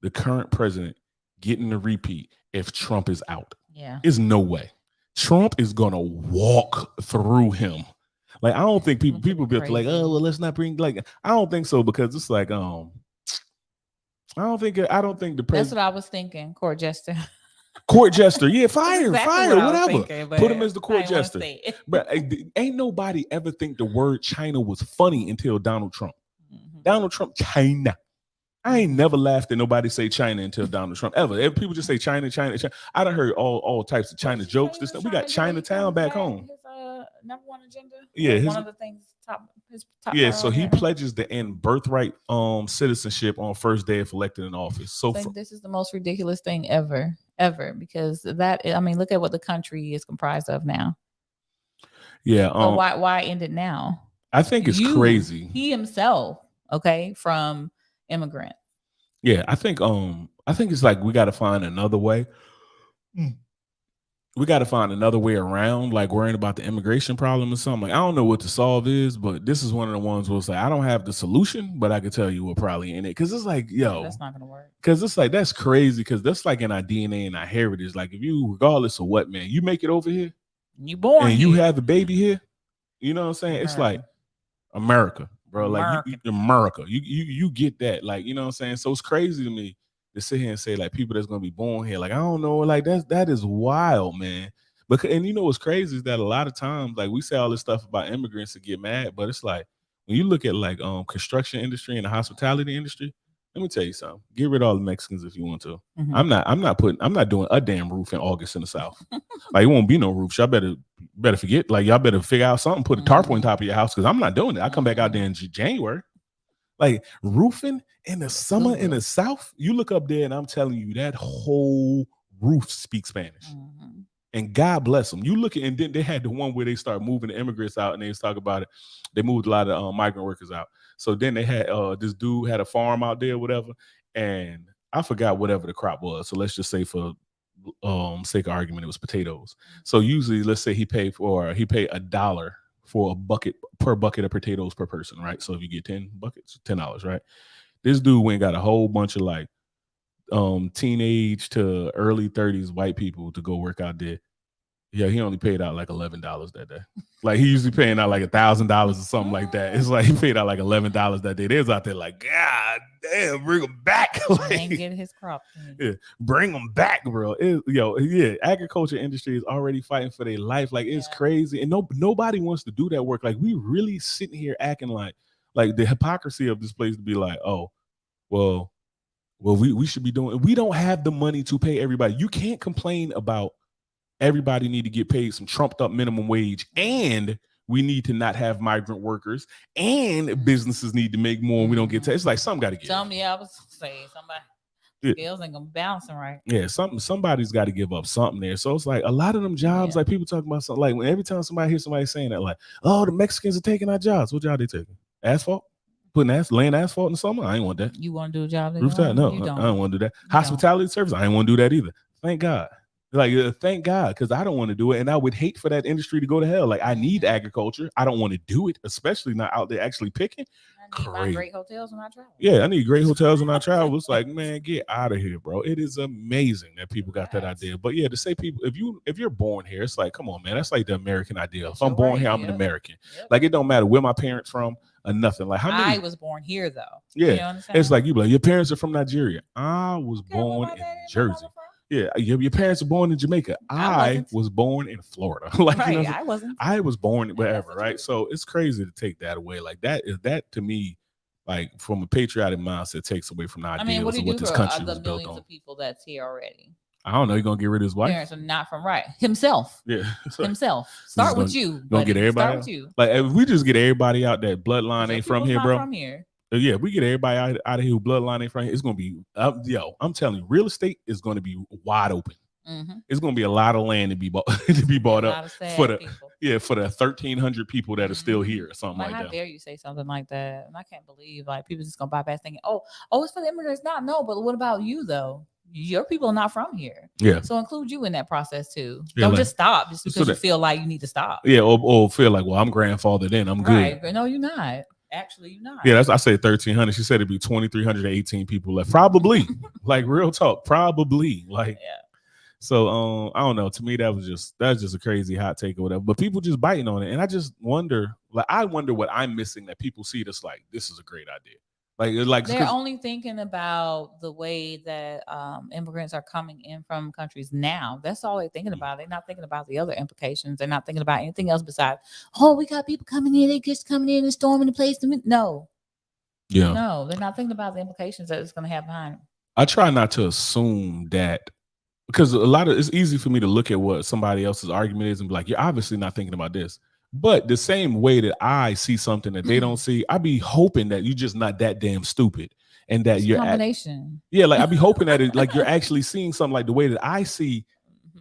the current president getting a repeat if Trump is out. Yeah, there's no way. Trump is gonna walk through him. Like I don't think people be like, oh well, let's not bring like I don't think so because it's like I don't think the president. That's what I was thinking. Court jester. Court jester, yeah, fire, exactly whatever. Thinking, put him as the court jester. But ain't nobody ever think the word China was funny until Donald Trump. Donald Trump, China. I ain't never laughed at nobody say China until Donald Trump ever. People just say China. I done heard all types of China jokes. We got Chinatown back home. His number one agenda. Yeah, one of the things his top. Yeah, so he pledges to end birthright citizenship on first day of elected in office. So this is the most ridiculous thing ever, because look at what the country is comprised of now. Yeah. So why end it now? I think it's crazy. He himself, from immigrant. Yeah, I think it's like we got to find another way. We got to find another way around, like worrying about the immigration problem or something. Like I don't know what the solve is, but this is one of the ones where it's like I don't have the solution, but I can tell you what probably in it because it's like that's not gonna work. Because it's like that's crazy because that's like in our DNA and our heritage. Like if you, regardless of what, man, you make it over here, you born and here. you have a baby here. You know what I'm saying? It's like America, bro. Like America. You get that. Like you know what I'm saying? So it's crazy to me to sit here and say like people that's gonna be born here, like I don't know, like that is wild, man. Because and you know what's crazy is that a lot of times, like we say all this stuff about immigrants to get mad, but it's like when you look at like construction industry and the hospitality industry, let me tell you something. Get rid of all the Mexicans if you want to. Mm-hmm. I'm not doing a damn roof in August in the South. Like it won't be no roofs. Y'all better forget. Like y'all better figure out something. Put a tarp on top of your house because I'm not doing it. I come back out there in January. Like roofing in the summer in the South, you look up there and I'm telling you that whole roof speaks Spanish. Mm-hmm. And God bless them. You look at, and then they had the one where they start moving the immigrants out and they was talking about it. They moved a lot of migrant workers out. So then they had this dude had a farm out there, whatever. And I forgot whatever the crop was. So let's just say for sake of argument, it was potatoes. So usually let's say he paid $1 for a bucket per bucket of potatoes per person, right? So if you get 10 buckets, $10, right? This dude went and got a whole bunch of like teenage to early 30s white people to go work out there. Yeah, he only paid out like $11 that day. Like he usually paying out like $1,000 or something like that. It's like he paid out like $11 that day. There's out there like, God damn, bring him back. Like, ain't get his crop. Yeah, bring them back, bro. Agriculture industry is already fighting for their life. Like it's crazy, and nobody wants to do that work. Like we really sitting here acting like the hypocrisy of this place to be like, oh, well, we should be doing. We don't have the money to pay everybody. You can't complain about. Everybody need to get paid some trumped up minimum wage, and we need to not have migrant workers, and businesses need to make more. And we don't get taxed. It's like something got to give. I was saying somebody scales ain't gonna balance right. Yeah, somebody's got to give up something there. So it's like a lot of them jobs, like people talking about something. Like when every time somebody hears somebody saying that, like, oh, the Mexicans are taking our jobs. What job they taking? Asphalt. Laying asphalt in the summer. I ain't want that. You want to do a job? Rooftop? No, I don't want to do that. Hospitality service. I ain't want to do that either. Thank God. Like, thank God, because I don't want to do it. And I would hate for that industry to go to hell. Like, I need agriculture. I don't want to do it, especially not out there actually picking. I need my great hotels when I travel. Yeah, I need great hotels when I travel. It's like, man, get out of here, bro. It is amazing that people got that idea. But yeah, to say people, if you're born here, it's like, come on, man. That's like the American idea. If I'm born here, I'm an American. Yep. Like, it don't matter where my parents from or nothing. Like, I was born here, though. Yeah. It's like, you be like, your parents are from Nigeria. I was born in Jersey. Yeah, your parents were born in Jamaica. I was born in Florida. Like, right, you know, I was born wherever, right? So it's crazy to take that away. Like that to me like from a patriotic mindset takes away from the I ideals mean, what do of you what do this for country the was built millions on. of people that's here already? I don't know. You're gonna get rid of his wife? Parents are not from himself. Yeah. Himself. Start with you. Gonna get everybody Start out? with you. Like if we just get everybody out that bloodline ain't from here, bro. From here. Yeah, we get everybody out of here who bloodline ain't from here. It's gonna be I'm telling you, real estate is gonna be wide open. Mm-hmm. It's gonna be a lot of land to be bought up for the people. For the 1,300 people that are still here or something like that. How dare you say something like that? And I can't believe like people just gonna bypass thinking, oh, it's for the immigrants. No, but what about you though? Your people are not from here. Yeah. So include you in that process too. Yeah, Don't just stop just because you feel like you need to stop. Yeah, or feel like, well, I'm grandfathered in. I'm good. Right. No, you're not. Actually, you're not. Yeah, I said 1,300. She said it'd be 2,318 people left. Probably. Like real talk. Probably. Like yeah. So I don't know. To me, that's just a crazy hot take or whatever. But people just biting on it. And I just wonder, I wonder what I'm missing that people see this like, this is a great idea. Like they're only thinking about the way that immigrants are coming in from countries now. That's all they're thinking about. They're not thinking about the other implications. They're not thinking about anything else besides, we got people coming in, they just coming in and storming the place. No. Yeah. No, they're not thinking about the implications that it's going to have behind it. I try not to assume that, because it's easy for me to look at what somebody else's argument is and be like, you're obviously not thinking about this. But the same way that I see something that they don't see, I be hoping that you're just not that damn stupid, and that you're combination. Like I be hoping that it, like you're actually seeing something like the way that I see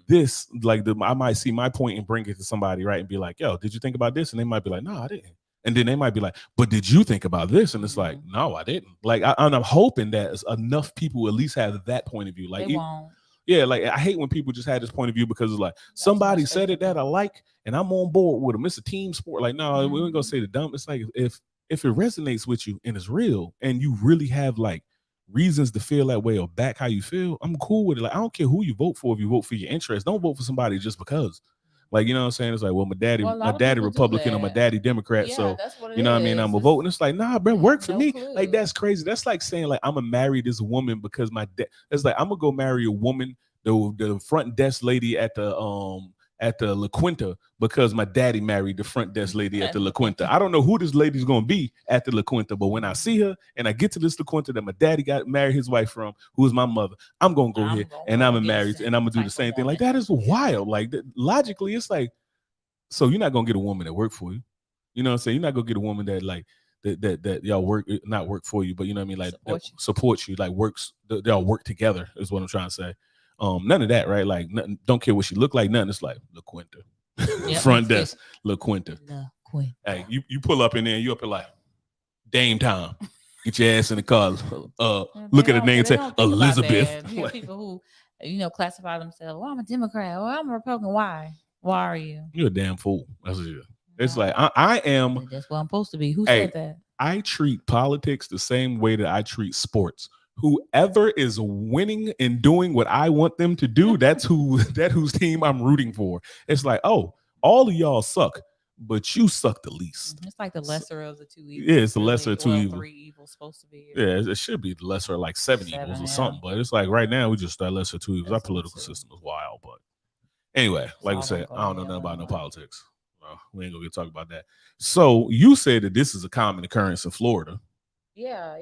this. Like I might see my point and bring it to somebody, right, and be like, "Yo, did you think about this?" And they might be like, "No, I didn't." And then they might be like, "But did you think about this?" And it's like, "No, I didn't." Like I'm hoping that enough people at least have that point of view. Like they won't. Yeah, like I hate when people just have this point of view because it's like somebody said it that I like and I'm on board with them. It's a team sport. Like, no, we ain't gonna say the dumb. It's like if it resonates with you and it's real and you really have like reasons to feel that way or back how you feel, I'm cool with it. Like I don't care who you vote for if you vote for your interest. Don't vote for somebody just because. Like, you know what I'm saying? It's like, well, my daddy Republican or my daddy Democrat. Yeah, so you know what I mean? I'm a vote. And it's like, nah, bro, work for me. Clue. Like, that's crazy. That's like saying, like, I'm gonna marry this woman because my dad. It's like I'm gonna go marry a woman, the front desk lady at the La Quinta because my daddy married the front desk lady at the La Quinta. I don't know who this lady's gonna be at the La Quinta, but when I see her and I get to this La Quinta that my daddy got married his wife from, who is my mother, I'm gonna go here and I'm gonna marry and I'm gonna do the same thing. Like that is wild. Like logically, it's like, so you're not gonna get a woman that work for you. You know what I'm saying? You're not gonna get a woman that like that y'all work for you, but you know what I mean, like supports you, like works. Y'all work together is what I'm trying to say. None of that, right? Like, nothing, don't care what she look like, nothing. It's like La Quinta, front desk, La Quinta. Hey, you pull up in there, and you up at like Dame time. Get your ass in the car. Look at the name, say Elizabeth. You have people who, classify themselves. Well, I'm a Democrat. Well, I'm a Republican. Why? Why are you? You're a damn fool. That's what you. It's like I am. That's what I'm supposed to be. Who said that? I treat politics the same way that I treat sports. Whoever is winning and doing what I want them to do, that's whose team I'm rooting for. It's like, oh, all of y'all suck, but you suck the least. It's like the lesser of the two evils. Yeah, it's the lesser of two evils. 3 evils supposed to be. Yeah, it should be the lesser of like 7 evils or something. But it's like right now we just start lesser of 2 evils. Our political system is wild. But anyway, like I said, I don't know nothing about no politics. We ain't gonna get talk about that. So you said that this is a common occurrence in Florida. Yeah.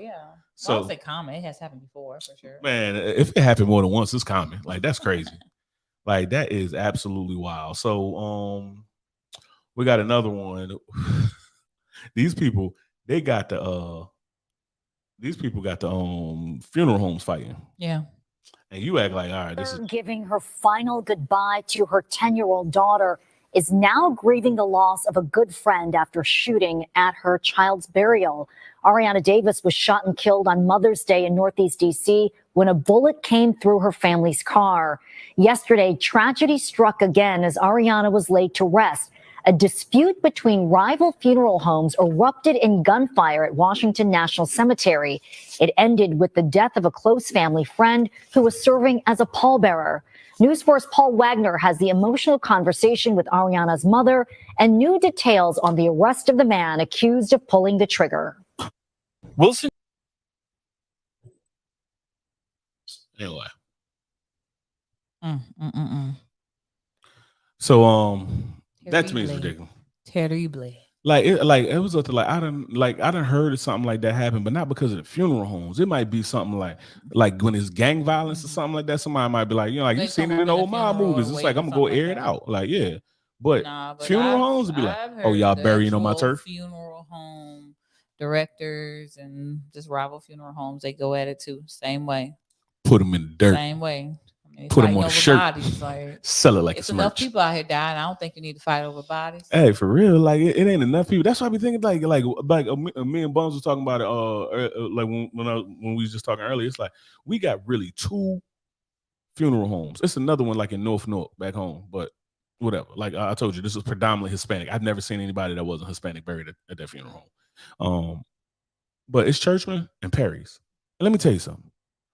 So I would say common. It has happened before for sure. Man, if it happened more than once, it's common. Like that's crazy. Like that is absolutely wild. So we got another one. These people got the funeral homes fighting. Yeah. And you act like, all right, this is giving her final goodbye to her 10-year-old daughter, is now grieving the loss of a good friend after shooting at her child's burial. Ariana Davis was shot and killed on Mother's Day in Northeast D.C. when a bullet came through her family's car. Yesterday, tragedy struck again as Ariana was laid to rest. A dispute between rival funeral homes erupted in gunfire at Washington National Cemetery. It ended with the death of a close family friend who was serving as a pallbearer. News 4's Paul Wagner has the emotional conversation with Ariana's mother and new details on the arrest of the man accused of pulling the trigger. Wilson. Anyway. So that to me is ridiculous. Terribly. Like it was up to like I done heard of something like that happen, but not because of the funeral homes. It might be something like when it's gang violence or something like that. Somebody might be like, like They you seen come it in up in a old mob funeral movies. or It's like wake or I'm gonna go something like air it that. out. Like but Nah, but funeral homes would be like, I've oh, heard y'all the burying on my actual turf. funeral home directors and just rival funeral homes, they go at it too. Same way. Put them in the dirt. Same way. I mean, Put them on fighting a over shirt. bodies, like Sell it like it's it's enough merch. people out here dying. I don't think you need to fight over bodies. Hey, for real, like it ain't enough people. That's why I be thinking like me and Bones was talking about it. Like when we was just talking earlier, it's like we got really 2 funeral homes. It's another one like in North back home, but whatever. Like I told you, this is predominantly Hispanic. I've never seen anybody that wasn't Hispanic buried at that funeral home. But it's Churchman and Perry's. And let me tell you something.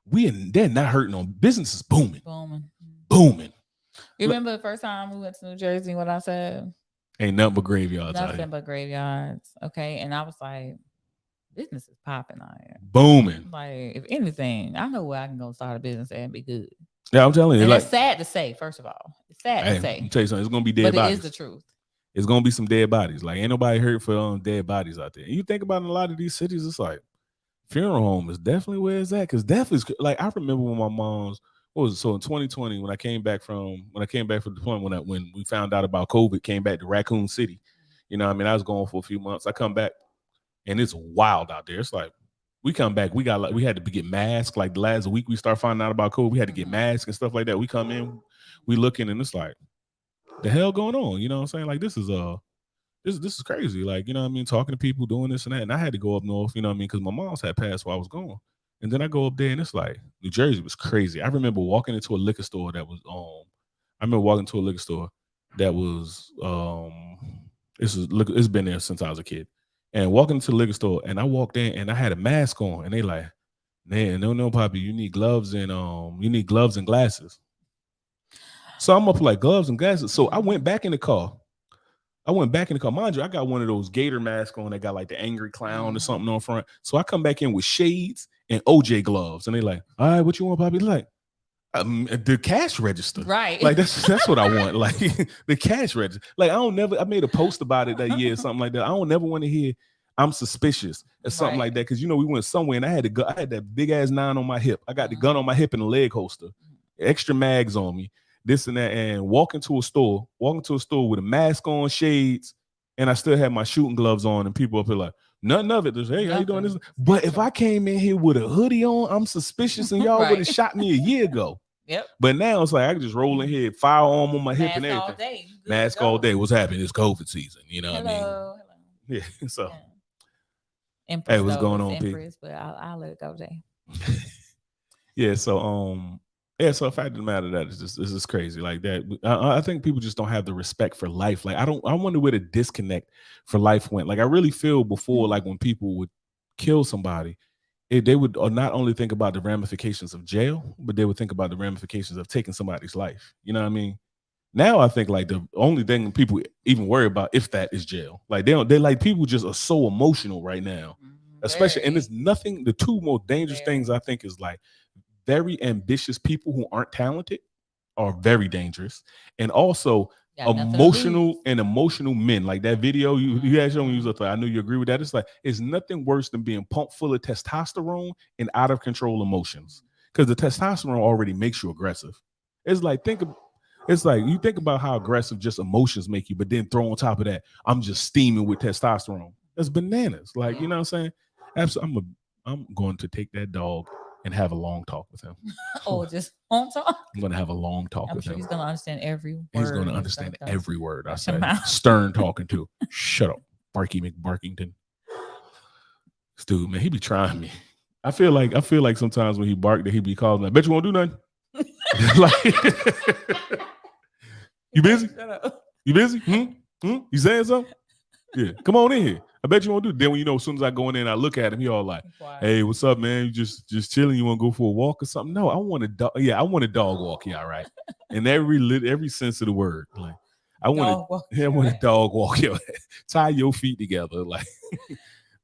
They're not hurting on business is booming. Booming. You remember the first time we went to New Jersey? What I said? Ain't nothing but graveyards. Nothing but graveyards. Okay, and I was like, business is popping out here. Booming. Like, if anything, I know where I can go start a business and be good. Yeah, I'm telling you. And like, it's sad to say. First of all, it's sad to say. Let me tell you something. It's gonna be dead but bodies. It is the truth. It's gonna be some dead bodies. Like ain't nobody hurt for dead bodies out there. And you think about in a lot of these cities, it's like funeral home is definitely where it's at. Because death is like I remember when my mom's in 2020 when I came back from deployment when we found out about COVID, came back to Raccoon City. You know what I mean? I was gone for a few months. I come back and it's wild out there. It's like we come back, we had to get masks. Like the last week we start finding out about COVID, we had to get masks and stuff like that. We come in, we looking and it's like the hell going on? You know what I'm saying? Like this is crazy. Like, you know what I mean? Talking to people, doing this and that. And I had to go up north, you know what I mean? Because my mom's had passed while I was gone. And then I go up there and it's like New Jersey was crazy. I remember walking into a liquor store that was it's been there since I was a kid. And walking into the liquor store and I walked in and I had a mask on and they like, man, no, Poppy, you need gloves and glasses. So I'm up like gloves and glasses. So I went back in the car. Mind you, I got one of those gator masks on that got like the angry clown or something on front. So I come back in with shades and OJ gloves. And they like, all right, what you want, Poppy? Like, the cash register. Right. Like that's what I want. Like the cash register. Like I made a post about it that year or something like that. I don't never want to hear I'm suspicious or something like that. Because we went somewhere and I had that big ass 9 on my hip. I got the gun on my hip and the leg holster, extra mags on me, this and that, and walk into a store with a mask on, shades, and I still had my shooting gloves on, and people up here like, nothing of it. Just, hey, how you doing this? But if I came in here with a hoodie on, I'm suspicious, and y'all would have shot me a year ago. Yep. But now it's like I can just roll in here, firearm on my hip and everything. All day. Mask all day. What's happening? It's COVID season. You know what I mean? Hello. Yeah. So, Empress, hey, what's going on, Empress, but I'll let it go today. Yeah. So, so the fact of the matter that it's just crazy like that. I think people just don't have the respect for life. Like I wonder where the disconnect for life went. Like I really feel before, like when people would kill somebody, they would not only think about the ramifications of jail, but they would think about the ramifications of taking somebody's life. You know what I mean? Now I think like the only thing people even worry about if that is jail. Like they like people just are so emotional right now, especially. And there's nothing. The 2 most dangerous things I think is like very ambitious people who aren't talented are very dangerous, and also emotional men. Like that video you had shown when you was like, I know you agree with that. It's like it's nothing worse than being pumped full of testosterone and out of control emotions, because the testosterone already makes you aggressive. It's like you think about how aggressive just emotions make you, but then throw on top of that, I'm just steaming with testosterone. That's bananas. Like, you know what I'm saying? Absolutely. I'm going to take that dog and have a long talk with him. Just long talk? I'm going to have a long talk with him. He's going to understand every word. He's going to understand every word I said. Stern talking to. Shut up, Barky McBarkington. This dude, man, he be trying me. I feel like sometimes when he barked that he be calling me, I bet you won't do nothing. Like, you busy? Shut up. You busy? You saying something? Yeah, come on in here. I bet you won't do it. Then when as soon as I go in there and I look at him, he all like, hey, what's up, man? You just chilling? You want to go for a walk or something? No, I want a dog. Yeah, I want a dog walk. Yeah, all right. In every sense of the word. Like I want a dog walk. Yeah, tie your feet together. Like,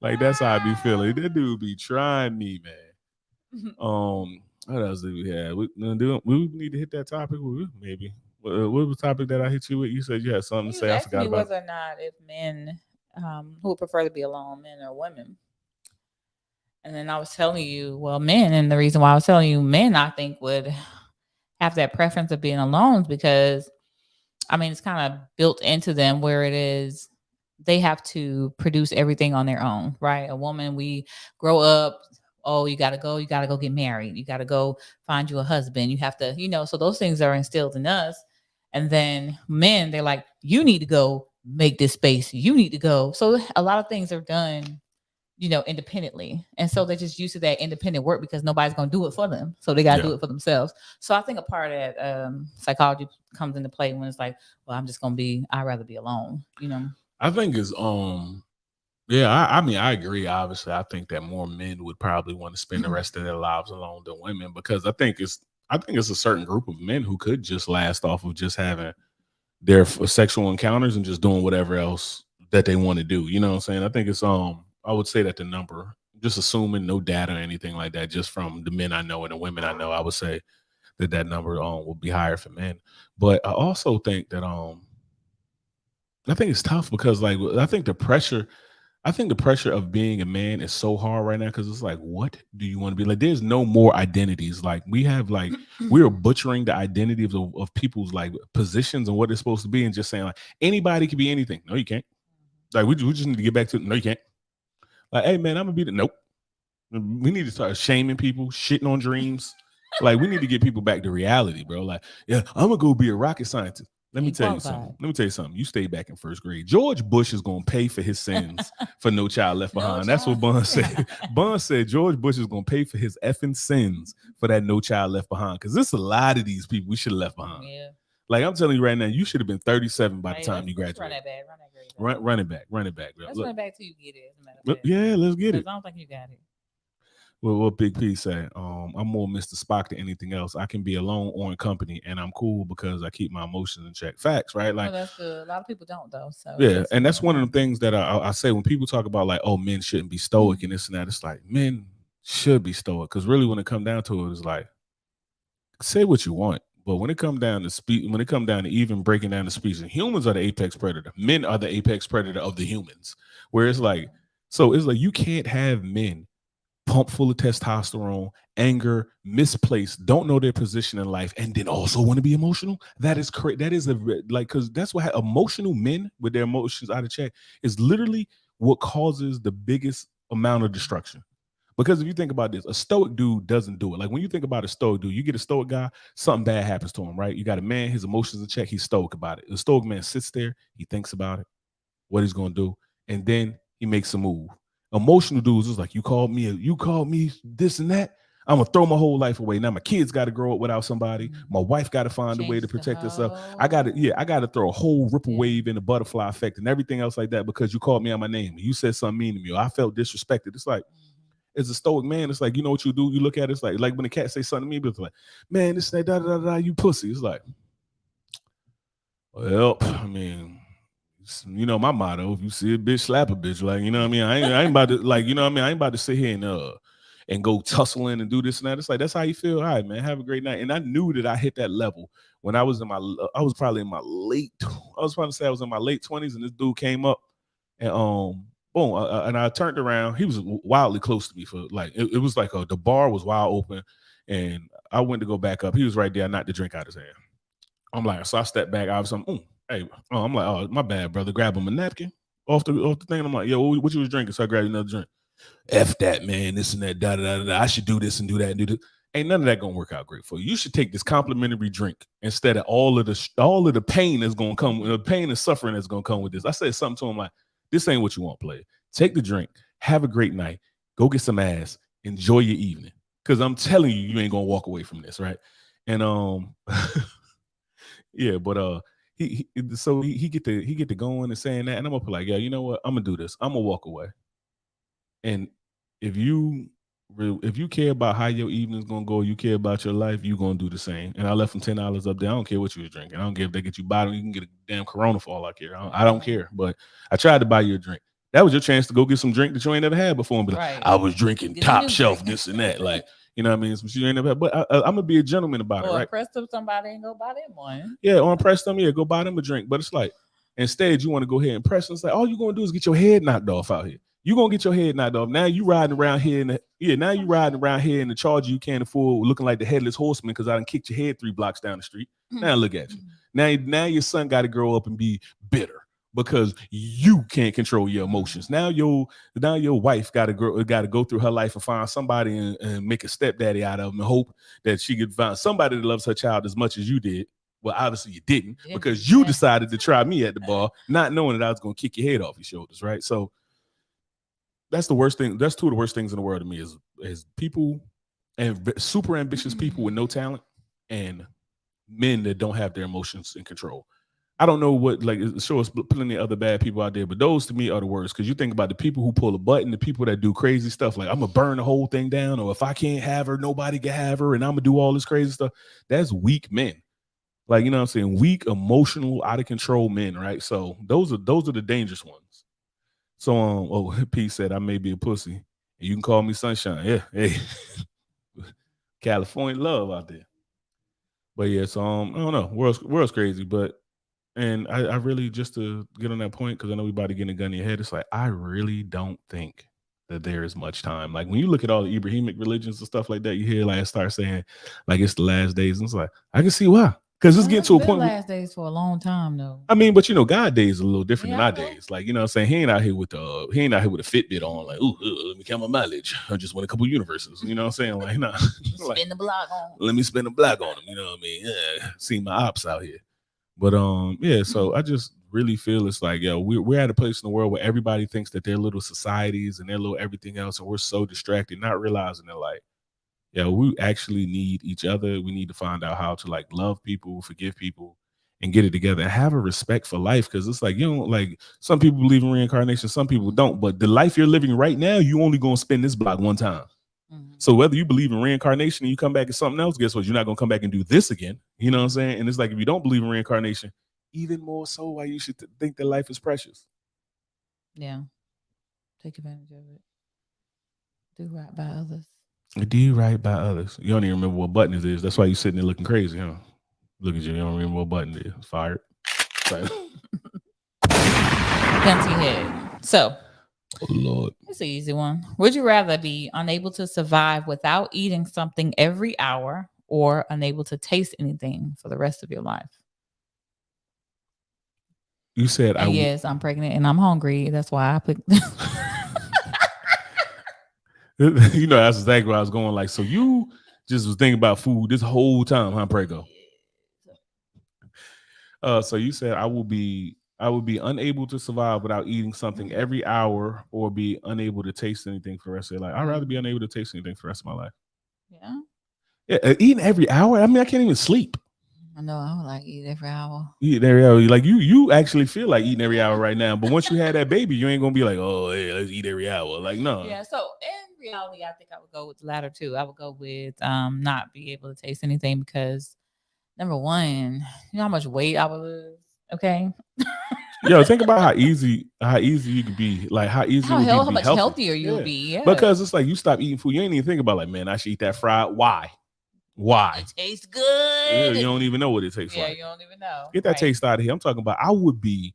like that's how I be feeling. That dude be trying me, man. What else do we have? We need to hit that topic. Maybe. What was the topic that I hit you with? You said you had something to say. I forgot about. Whether or not if men who would prefer to be alone, men or women. And then I was telling you, well, men, and the reason why I was telling you men, I think would have that preference of being alone because, I mean, it's kind of built into them where it is they have to produce everything on their own, right? A woman, we grow up, oh, you got to go get married. You got to go find you a husband. You have to, so those things are instilled in us. And then men, they're like, you need to go make this space. You need to go. So a lot of things are done, independently. And so they're just used to that independent work because nobody's going to do it for them. So they got to do it for themselves. So I think a part of that psychology comes into play when it's like, well, I'd rather be alone, I think it's, I mean, I agree. Obviously, I think that more men would probably want to spend the rest of their lives alone than women because I think it's a certain group of men who could just last off of just having their sexual encounters and just doing whatever else that they want to do. You know what I'm saying? I think it's, I would say that the number, just assuming no data or anything like that, just from the men I know and the women I know, I would say that number will be higher for men. But I also think that I think it's tough because I think the pressure of being a man is so hard right now because it's like, what do you want to be? Like, there's no more identities. Like we have we're butchering the identities of people's positions and what they're supposed to be and just saying like anybody can be anything. No, you can't. Like we just need to get back to no, you can't. Like, hey man, I'm gonna be nope. We need to start shaming people, shitting on dreams. Like we need to get people back to reality, bro. Like, yeah, I'm gonna go be a rocket scientist. Let me tell you something. You stay back in first grade. George Bush is gonna pay for his sins for No Child Left Behind. That's what Bun said. Bun said George Bush is gonna pay for his effing sins for that No Child Left Behind. Because there's a lot of these people we should have left behind. Yeah. Like I'm telling you right now, you should have been 37 by the time you graduated. Run it back. Bro. Let's run it back till you get it. As a matter of fact. Yeah, let's get it. I don't think you got it. Well, what Big P say? I'm more Mr. Spock than anything else. I can be alone or in company, and I'm cool because I keep my emotions in check. Facts, right? Like that's good. A lot of people don't though. So yeah, and that's one of the things that I say when people talk about like, oh, men shouldn't be stoic and this and that. It's like men should be stoic because really, when it comes down to it, it's like say what you want. But when it comes down to even breaking down the species, humans are the apex predator. Men are the apex predator of the humans. Where it's like, so it's like you can't have men pumped full of testosterone, anger, misplaced, don't know their position in life, and then also want to be emotional. That is correct. That is because that's what emotional men with their emotions out of check is literally what causes the biggest amount of destruction. Because if you think about this, a stoic dude doesn't do it. Like when you think about a stoic dude, you get a stoic guy, something bad happens to him, right? You got a man, his emotions in check, he's stoic about it. The stoic man sits there, he thinks about it, what he's going to do, and then he makes a move. Emotional dudes is like, you called me this and that, I'm going to throw my whole life away. Now my kids got to grow up without somebody. My wife got to find a way to protect herself. I got to throw a whole ripple wave in the butterfly effect and everything else like that because you called me out my name. You said something mean to me or I felt disrespected. It's like, as a stoic man, it's like, you know what you do? You look at it, it's like when the cat say something to me, but it's like, man, this and that, you pussy. It's like, well, I mean, my motto, if you see a bitch, slap a bitch. Like, you know what I mean? I ain't about to, like, you know what I mean? I ain't about to sit here and go tussling and do this and that. It's like, that's how you feel. All right, man, have a great night. And I knew that I hit that level when I was in my late 20s and this dude came up and, boom, and I turned around. He was wildly close to me for like, it was like the bar was wide open and I went to go back up. He was right there. I knocked the drink out of his hand. I'm like, so I stepped back. I was like, I'm like, oh, my bad, brother. Grab him a napkin off the thing. I'm like, yo, what you was drinking? So I grabbed another drink. F that, man, this and that, da da da. I should do this and do that and do this. Ain't none of that gonna work out great for you. You should take this complimentary drink instead of all of the pain that's gonna come, the pain and suffering that's gonna come with this. I said something to him like, this ain't what you want, player. Take the drink, have a great night, go get some ass, enjoy your evening. Cause I'm telling you, you ain't gonna walk away from this, right? And yeah, but he get to going and saying that, and I'm gonna be like, yeah, you know what? I'm gonna do this. I'm gonna walk away. And if you care about how your evening's gonna go, you care about your life, you gonna do the same. And I left him $10 up there. I don't care what you was drinking. I don't care if they get you bottle. You can get a damn Corona for all I care. I don't care. But I tried to buy you a drink. That was your chance to go get some drink that you ain't never had before and be like, I was drinking top shelf, this and that. Like, you know what I mean? Some shit you ain't never had. But I'm gonna be a gentleman about it, right? Press up somebody and go buy them one. Yeah, or impress them, yeah, go buy them a drink. But it's like, Instead, you want to go ahead and press. It's like all you're gonna do is get your head knocked off out here. You're gonna get your head knocked off. Now you riding around here now you riding around here in the Charger you can't afford, looking like the headless horseman because I done kicked your head 3 blocks down the street. Now look at you. Now your son got to grow up and be bitter because you can't control your emotions. Now your wife got to go through her life and find somebody and make a stepdaddy out of him and hope that she could find somebody that loves her child as much as you did. Well, obviously you didn't because you decided to try me at the bar, not knowing that I was going to kick your head off your shoulders, right? So that's the worst thing. That's 2 of the worst things in the world to me is people and super ambitious people with no talent and men that don't have their emotions in control. I don't know what, like, sure, it's plenty of other bad people out there, but those to me are the worst because you think about the people who pull a button, the people that do crazy stuff like I'm gonna burn the whole thing down, or if I can't have her, nobody can have her, and I'm gonna do all this crazy stuff. That's weak men. Like, you know what I'm saying? Weak, emotional, out of control men, right? So those are the dangerous ones. So P said I may be a pussy. And you can call me sunshine. Yeah, hey. California love out there. But yeah, so I don't know. World's crazy, but and I really, just to get on that point, because I know we about to get a gun in your head, it's like I really don't think that there is much time. Like when you look at all the Abrahamic religions and stuff like that, you hear like start saying like it's the last days, and it's like I can see why. Because it's getting to a point. Last days for a long time though. I mean, but God days are a little different than our days. Like, you know what I'm saying? He ain't out here with a Fitbit on, like, let me count my mileage. I just won a couple universes. You know what I'm saying? Like, nah. Like, spin the block on. Let me spin the block on him. You know what I mean? Yeah, see my ops out here. But yeah, so I just really feel it's like, we're at a place in the world where everybody thinks that they're little societies and they're little everything else, and we're so distracted, not realizing that like, we actually need each other. We need to find out how to like love people, forgive people, and get it together and have a respect for life. Because it's like, like some people believe in reincarnation, some people don't. But the life you're living right now, you only gonna spend this block one time. Mm-hmm. So whether you believe in reincarnation and you come back as something else, guess what? You're not gonna come back and do this again. You know what I'm saying? And it's like if you don't believe in reincarnation, even more so why you should think that life is precious. Yeah. Take advantage of it. Do right by others. Do right by others. You don't even remember what button it is. That's why you're sitting there looking crazy, huh? Look at you. You don't remember what button it is. Fired. Gun to your head. So, oh, Lord. It's an easy one. Would you rather be unable to survive without eating something every hour or unable to taste anything for the rest of your life? You said yes, I'm pregnant and I'm hungry. That's why I picked. You know, that's exactly where I was going. Like, so you just was thinking about food this whole time, huh, Prego? So you said I will be unable to survive without eating something every hour or be unable to taste anything for the rest of your life. I'd rather be unable to taste anything for the rest of my life. Yeah, eating every hour. I mean, I can't even sleep. I know I would like eat every hour. Eat every hour. Like you actually feel like eating every hour right now. But once you had that baby, you ain't gonna be like, oh, hey, let's eat every hour. Like, no. Yeah. So in reality, I think I would go with the latter too. I would go with not be able to taste anything because number one, you know how much weight I would lose. Okay. Yo, think about how easy you could be. Like how much healthier you would be. Yeah. Because it's like you stop eating food. You ain't even think about like, man, I should eat that fried. Why? It tastes good. Yeah, you don't even know what it tastes like. Yeah, you don't even know. Get that taste out of here. I'm talking about I would be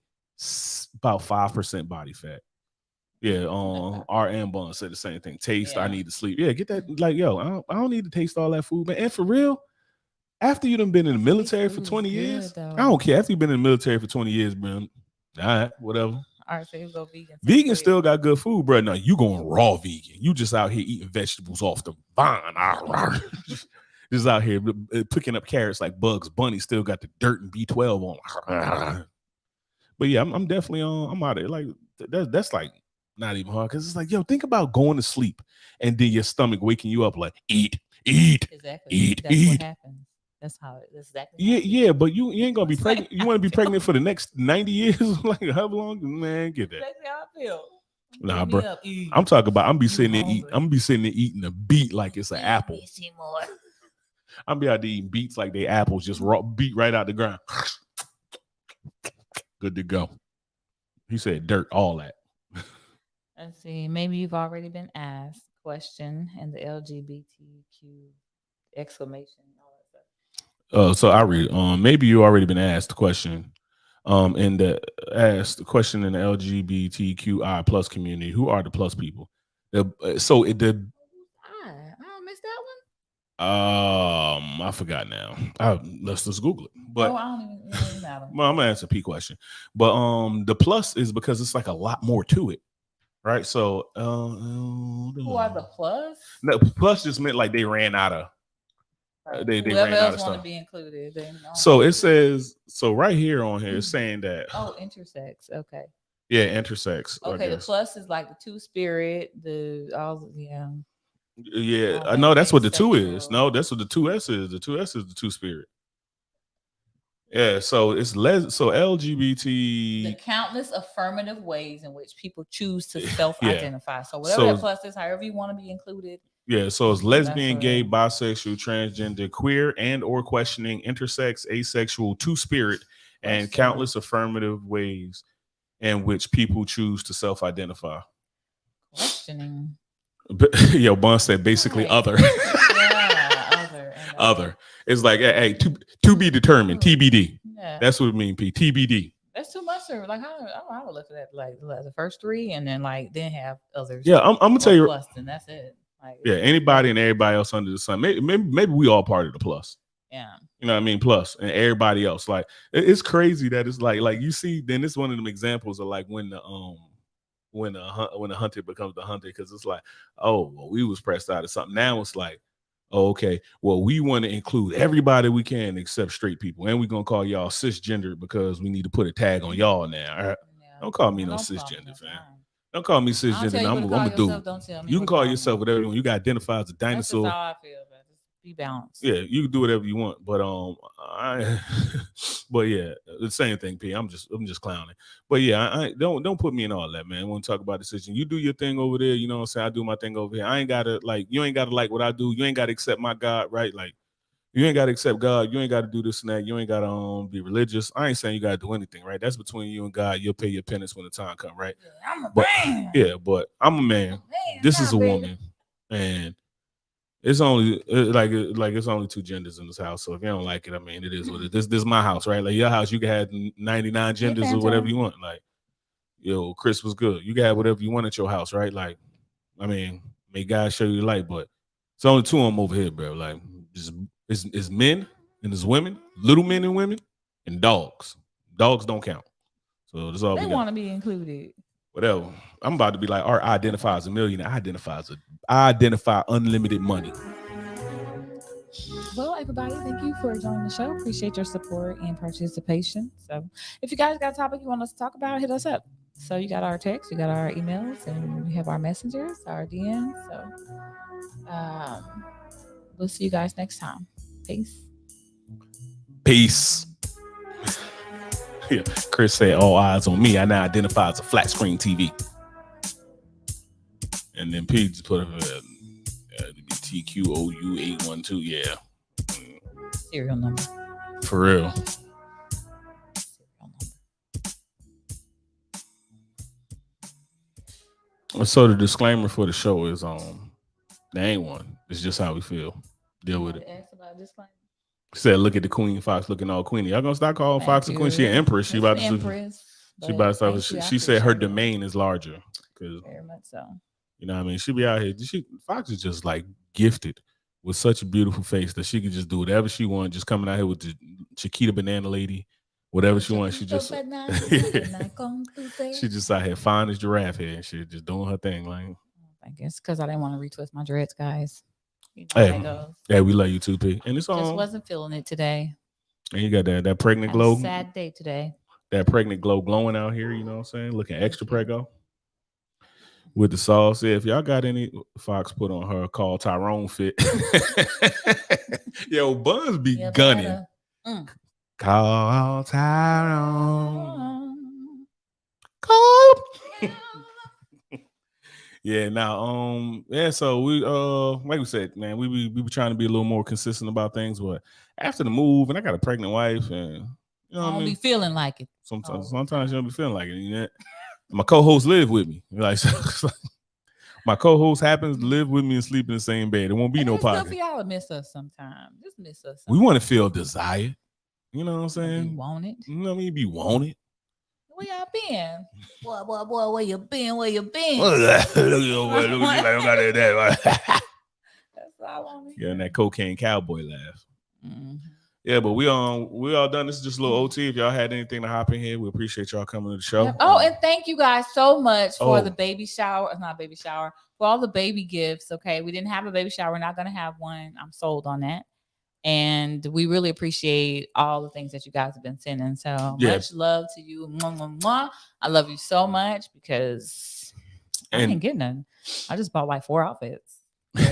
about 5% body fat. Yeah, R and Bun said the same thing. Taste, I need to sleep. Yeah, get that. Like, yo, I don't need to taste all that food, man. And for real, after you done been in the military for 20 years, I don't care. After you've been in the military for 20 years, man, all right, whatever. All right, so you go vegan. Vegan still got good food, bro. No, you going raw vegan. You just out here eating vegetables off the vine. Just out here picking up carrots like Bugs Bunny. Still got the dirt and B12 on. But yeah, I'm definitely on. I'm out of it. Like that's like not even hard because it's like, yo, think about going to sleep and then your stomach waking you up like eat. Exactly. That's what happens. That's how it exactly. Yeah, but you ain't gonna be pregnant. You want to be pregnant for the next 90 years? Like how long? Man, get that. That's how I feel. Nah, bro. I'm talking about. I'm be sitting there eating a beet like it's an apple. I'm be out there eating beets like they apples, just raw beet right out the ground. Good to go. He said dirt, all that. Let's see. Maybe you've already been asked question and the LGBTQ exclamation. So I read. Maybe you already been asked the question. And asked the question in the LGBTQI plus community: who are the plus people? So it did. I don't miss that one. I forgot now. Let's just Google it. But I don't even. It doesn't matter. well, I'm gonna answer P question. But the plus is because it's like a lot more to it, right? So Who are the plus? no, plus just meant like they ran out of. They Whoever ran out else of want to stuff. be included. They know. So it says right here on here, it's saying that intersex. Okay. yeah, intersex. I Okay. The guess. plus is like the two spirit. Yeah, all I know that's what the two asexual. is. No, that's what the 2S is. The 2S is the two spirit. Yeah, so it's so LGBT. The countless affirmative ways in which people choose to self-identify. So whatever So- that plus is, however you want to be included. Yeah, so it's lesbian, That's gay, what- bisexual, transgender, queer, and or questioning, intersex, asexual, two-spirit, and Questioning. countless affirmative ways in which people choose to self-identify. Questioning. Yo, Bun said basically Right. other. Yeah, other. And Other. It's like, hey, to be determined, TBD. Yeah. That's what it means, P. TBD. That's too much. Sir. Like I would look at that like the first three, and then then have others. Yeah, I'm gonna tell you. Plus, and that's it. Like, Yeah, anybody and everybody else under the sun. Maybe we all part of the plus. yeah. You know what I mean? Plus, and everybody else. Like it's crazy that it's like you see. Then it's one of them examples of like when the hunter becomes the hunter, because it's like, oh, well, we was pressed out of something. Now it's like, oh, okay, well, we want to include everybody we can except straight people, and we're gonna call y'all cisgender because we need to put a tag on y'all now. All right? Yeah. Don't call me no Don't call me cisgender, no fam. fine. Don't call me I'll tell cisgender. you I'm what to call a dude. yourself, don't tell me You can what to call me. yourself whatever you want. You got to identify as a That's just dinosaur. how I feel, but just be balanced. Yeah, you can do whatever you want, but but yeah, the same thing, P. I'm just clowning. But yeah, I don't put me in all that, man. I want to talk about decision. You do your thing over there, you know what I'm saying? I do my thing over here. I ain't gotta you ain't gotta like what I do. You ain't gotta accept my God, right? Like you ain't gotta accept God, you ain't gotta do this and that, you ain't gotta be religious. I ain't saying you gotta do anything, right? That's between you and God. You'll pay your penance when the time comes, right? Yeah, I'm a But man. yeah, but I'm a man. Man, This is nah, a baby. woman, and it's only like it's only two genders in this house. So if you don't like it, I mean, it is what it is. This is my house, right? Like your house, you can have 99 genders or whatever Phantom. you want. Like, yo, Chris was good. You can have whatever you want at your house, right? Like, I mean, may God show you the light, but it's only two of them over here, bro. Like, it's men and it's women, little men and women, and dogs. Dogs don't count. So that's all They we got. want to be included. Whatever. I'm about to be like, Art identifies a millionaire. I identify unlimited money. Well, everybody, thank you for joining the show. Appreciate your support and participation. So if you guys got a topic you want us to talk about, hit us up. So you got our text, you got our emails, and we have our messengers, our DMs. So we'll see you guys next time. Peace. Yeah, Chris said all eyes on me. I now identify as a flat screen TV. And then P just put TQOU812. Yeah. Serial number. For real. So the disclaimer for the show is there ain't one. It's just how we feel. Deal with it. Said, look at the Queen Fox looking all queeny. Y'all gonna start calling Fox a queen? She an empress. She about to. She about to start. She said her domain is larger because very much so. You know what I mean? She be out here. Fox is just like gifted with such a beautiful face that she can just do whatever she wants. Just coming out here with the Chiquita Banana Lady, whatever she wants. She just she just out here fine as giraffe hair and shit, just doing her thing. Like I guess because I didn't want to retwist my dreads, guys. You know hey, how it goes. Yeah, we love you too, P. And it's all just wasn't feeling it today. And you got that pregnant Had a glow. sad day today. That pregnant glow glowing out here, you know what I'm saying? Looking extra preggo. With the sauce. If y'all got any Fox put on her, call Tyrone Fit. Yo, Buns be gunning. Call Tyrone. Call. Yeah, now yeah, so we like we said, man, we were trying to be a little more consistent about things, but after the move, and I got a pregnant wife, and you know I don't be feeling like it. Sometimes you don't be feeling like it. You know? My co-host live with me. Like my co-host happens to live with me and sleep in the same bed. It won't be no podcast. Y'all miss us sometimes. Just miss us. We want to feel desired. You know what I'm You saying? want it? You know what I mean? You want it. Where y'all been? Boy, where you been? Where you been? Look at you, like, I got that. That's what I want to Yeah, and that cocaine cowboy laugh. Mhm. Yeah, but we all done. This is just a little OT. If y'all had anything to hop in here, we appreciate y'all coming to the show. Yep. Oh, and thank you guys so much for Oh. the baby shower. Not baby shower, for all the baby gifts. Okay. We didn't have a baby shower. We're not going to have one. I'm sold on that. And we really appreciate all the things that you guys have been sending. So Yeah. much love to you. Mwah, mwah, mwah. I love you so much because I And- didn't get none. I just bought like 4 outfits.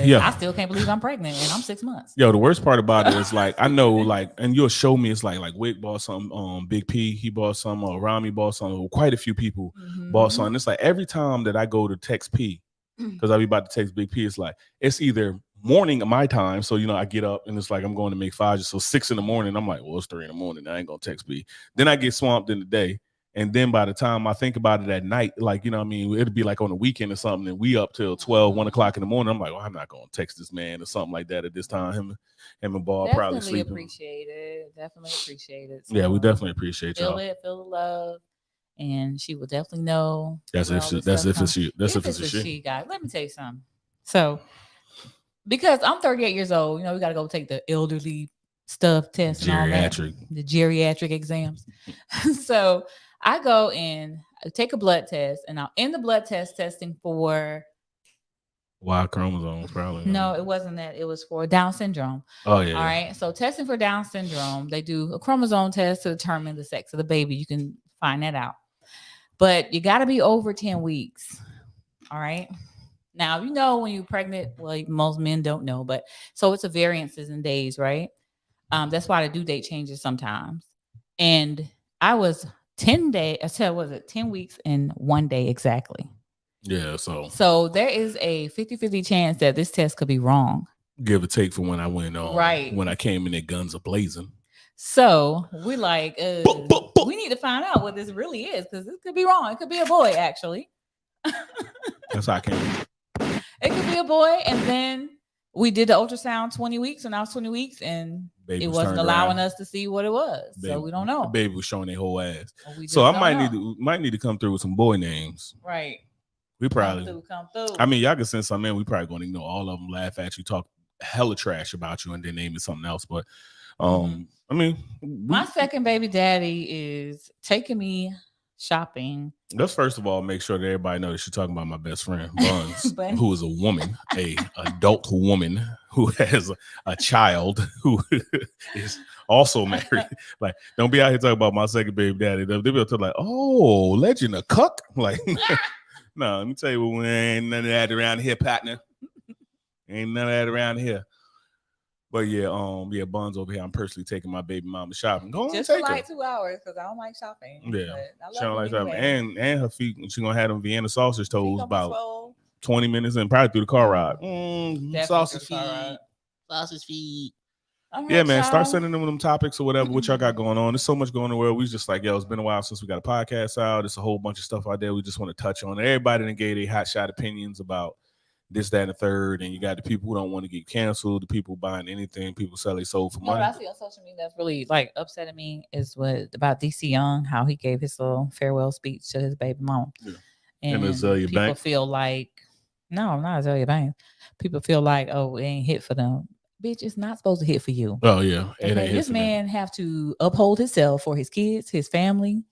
Yeah. I still can't believe I'm pregnant and I'm 6 months. Yo, the worst part about it is like I know, like, and you'll show me it's like Wick bought some, Big P, he bought some, Rami bought some, quite a few people bought Mhm. some. It's like every time that I go to text P, because I be about to text Big P, it's like it's either morning of my time, so you know I get up and it's like I'm going to make five, so 6 in the morning. I'm like, well, it's 3 in the morning. I ain't gonna text B. Then I get swamped in the day. And then by the time I think about it at night, like, you know what I mean, it'd be like on the weekend or something, and we up till 12, 1 o'clock in the morning. I'm like, well, I'm not going to text this man or something like that at this time. Him and Ball probably Definitely sleeping. appreciate it. Definitely appreciate it. Yeah, we So, definitely appreciate feel y'all. it, feel the love. And she will definitely know. That's where if all she, this that's stuff if it's comes- she. That's if it's it's a a she. she, guys. Let me tell you something. So, because I'm 38 years old, you know, we got to go take the elderly stuff test and all that. Geriatric. The geriatric exams. So I go and take a blood test, and I'm in the blood test testing for Y chromosomes, probably. no, it wasn't that. It was for Down syndrome. Oh yeah. All right. So testing for Down syndrome, they do a chromosome test to determine the sex of the baby. You can find that out. But you got to be over 10 weeks. All right. Now, you know, when you're pregnant, well, most men don't know, but so it's a variances in days, right? That's why the due date changes sometimes. And I was 10 weeks and 1 day exactly. Yeah. So So there is a 50-50 chance that this test could be wrong. give or take for when I went on. Right. When I came in there, guns a blazing. So we're like, we need to find out what this really is, because this could be wrong. It could be a boy, actually. That's how I came. It could be a boy. And then we did the ultrasound 20 weeks, and I was 20 weeks, and Baby it was wasn't turned allowing around. us to see what it was. So Baby- we don't know. The baby was showing their whole ass. We So just I might don't need know. to come through with some boy names. Right. We probably. Come through. I mean, y'all can send some in. We probably going to ignore all of them, laugh at you, talk hella trash about you, and then name it something else. But I mean, My second baby daddy is taking me shopping. let's first of all make sure that everybody knows she's talking about my best friend Buns, Bunny. who is a woman, a adult woman who has a child who is also married. Like, don't be out here talking about my second baby daddy. They'll be like, oh, legend of cuck. Like, no, let me tell you, we ain't none of that around here, partner. Ain't none of that around here. But yeah, Buns over here. I'm personally taking my baby mama shopping. Go on, Just take for her. like 2 hours, because I don't like shopping. Yeah. But I She don't love like it that. anyway. And her feet, she's gonna have them Vienna sausage She toes gonna be about swole. 20 minutes and probably through the car ride. Definitely Sausage through the car feet. ride. Sausage feet. All Yeah, right, man. Start y'all. sending them topics or whatever, what y'all got going on. There's so much going on in the world. We just like, yo, it's been a while since we got a podcast out. There's a whole bunch of stuff out there we just want to touch on. Everybody done gave their hot shot opinions about this, that, and the third. And you got the people who don't want to get canceled, the people buying anything, people sell their soul for You know what money. I see on social media that's really like upsetting me is what about DC Young, how he gave his little farewell speech to his baby mom. Yeah. And Azalea people Banks? feel like, no, not Azalea Banks. People feel like, oh, it ain't hit for them. Bitch, it's not supposed to hit for you. Oh, yeah. It ain't Okay, hit this for them. man have to uphold himself for his kids, his family.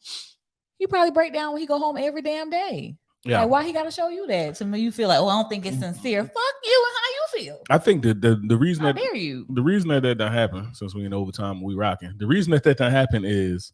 He probably break down when he go home every damn day. Yeah. Like, why he got to show you that? To me, you feel like, oh, I don't think it's sincere. Fuck you and how you feel. I think the reason How that dare you? the reason that done happen, since we in overtime and we rocking, the reason that done happen is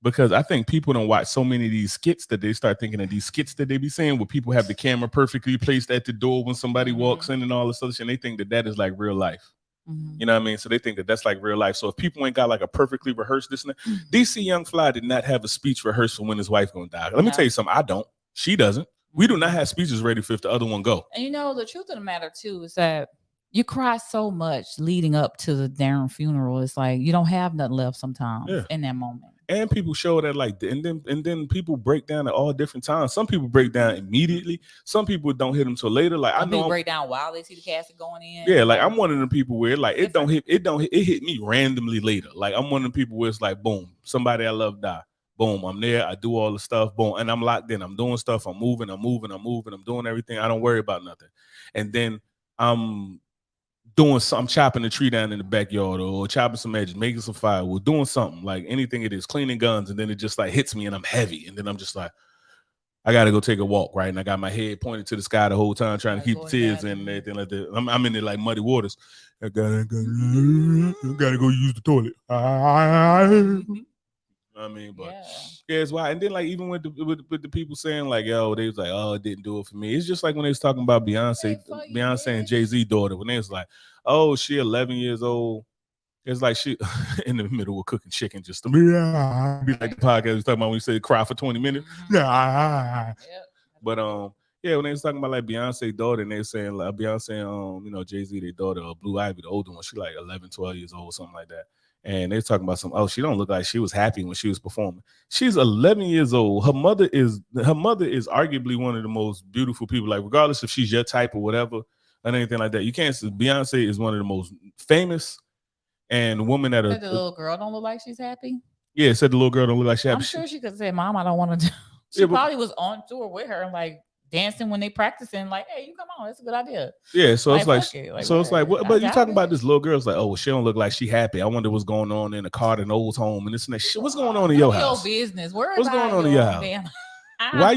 because I think people don't watch so many of these skits that they start thinking of these skits that they be saying where people have the camera perfectly placed at the door when somebody walks in and all this other shit. And they think that that is like real life. Mhm. You know what I mean? So they think that that's like real life. So if people ain't got like a perfectly rehearsed this and that, DC Young Fly did not have a speech rehearsed for when his wife gonna die. Let me No. tell you something. I don't. She doesn't. We do not have speeches ready for if the other one go. And you know, the truth of the matter too is that you cry so much leading up to the damn funeral. It's like you don't have nothing left sometimes Yeah. in that moment. and people show that like, and then people break down at all different times. Some people break down immediately. Some people don't hit them till later. Like I know break down while they see the casket going in. Yeah, like I'm one of the people where like it hit me randomly later. Like I'm one of the people where it's like boom, somebody I love die. Boom, I'm there. I do all the stuff. Boom, and I'm locked in. I'm doing stuff. I'm moving. I'm doing everything. I don't worry about nothing. And then I'm chopping the tree down in the backyard or chopping some edges, making some firewood, doing something like anything it is, cleaning guns, and then it just like hits me and I'm heavy, and then I'm just like, I gotta go take a walk, right? And I got my head pointed to the sky the whole time, trying to keep the tears in and everything like that. I'm in there like muddy waters. I gotta go use the toilet. I mean, but yeah, it's why. And then like even with the people saying like, yo, they was like, oh, it didn't do it for me. It's just like when they was talking about Beyonce and Jay-Z daughter, when they was like, oh, she 11 years old. It's like she in the middle of cooking chicken, just to be like the podcast was talking about when you say cry for 20 minutes. But yeah, when they was talking about like Beyonce daughter, and they saying like Beyonce, Jay-Z, their daughter, Blue Ivy, the older one, she like 11, 12 years old, something like that. And they're talking about she don't look like she was happy when she was performing. She's 11 years old. Her mother is arguably one of the most beautiful people. Like regardless if she's your type or whatever or anything like that, you can't say Beyonce is one of the most famous and woman that the little girl don't look like she's happy. Yeah, said the little girl don't look like she's happy. I'm sure she could say, "Mom, I don't want to do." She probably was on tour with her and like dancing when they practicing. Like, hey, you come on, that's a good idea. Yeah, so it's like but you talking about this little girl? It's like, oh, well, she don't look like she happy. I wonder what's going on in the Carter Knowles home and this and that shit. What's going on in your house? Your business. What's going on in your house?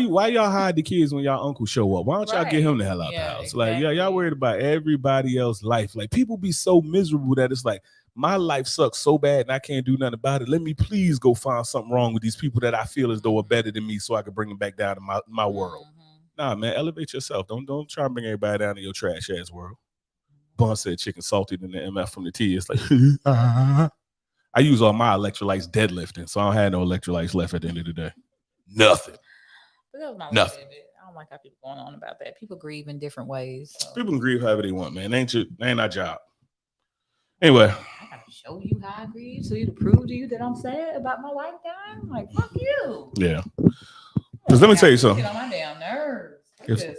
Why y'all hide the kids when y'all uncle show up? Why don't y'all get him the hell out the house? Exactly. Like, y'all worried about everybody else's life. Like people be so miserable that it's like, my life sucks so bad and I can't do nothing about it. Let me please go find something wrong with these people that I feel as though are better than me so I can bring them back down to my world. Nah, man, elevate yourself. Don't try and bring everybody down to your trash ass world. Bun said chicken salty than the MF from the T. It's like, I use all my electrolytes deadlifting, so I don't have no electrolytes left at the end of the day. Nothing. But that was my Nothing. I don't like how people going on about that. People grieve in different ways. So. People can grieve however they want, man. Ain't our job. Anyway, I gotta show you how I grieve so you to prove to you that I'm sad about my wife dying. Like, fuck you. Yeah. Because let me tell you something. Get on my damn nerves.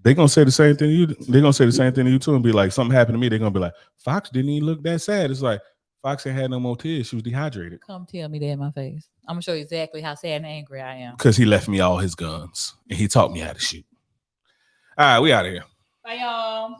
They're gonna say the same thing to you. They're gonna say the same thing to you too, and be like, something happened to me. They're gonna be like, Fox didn't even look that sad. It's like Fox ain't had no more tears. She was dehydrated. Come tell me that in my face. I'm gonna show you exactly how sad and angry I am. Because he left me all his guns and he taught me how to shoot. All right, we out of here. Bye, y'all.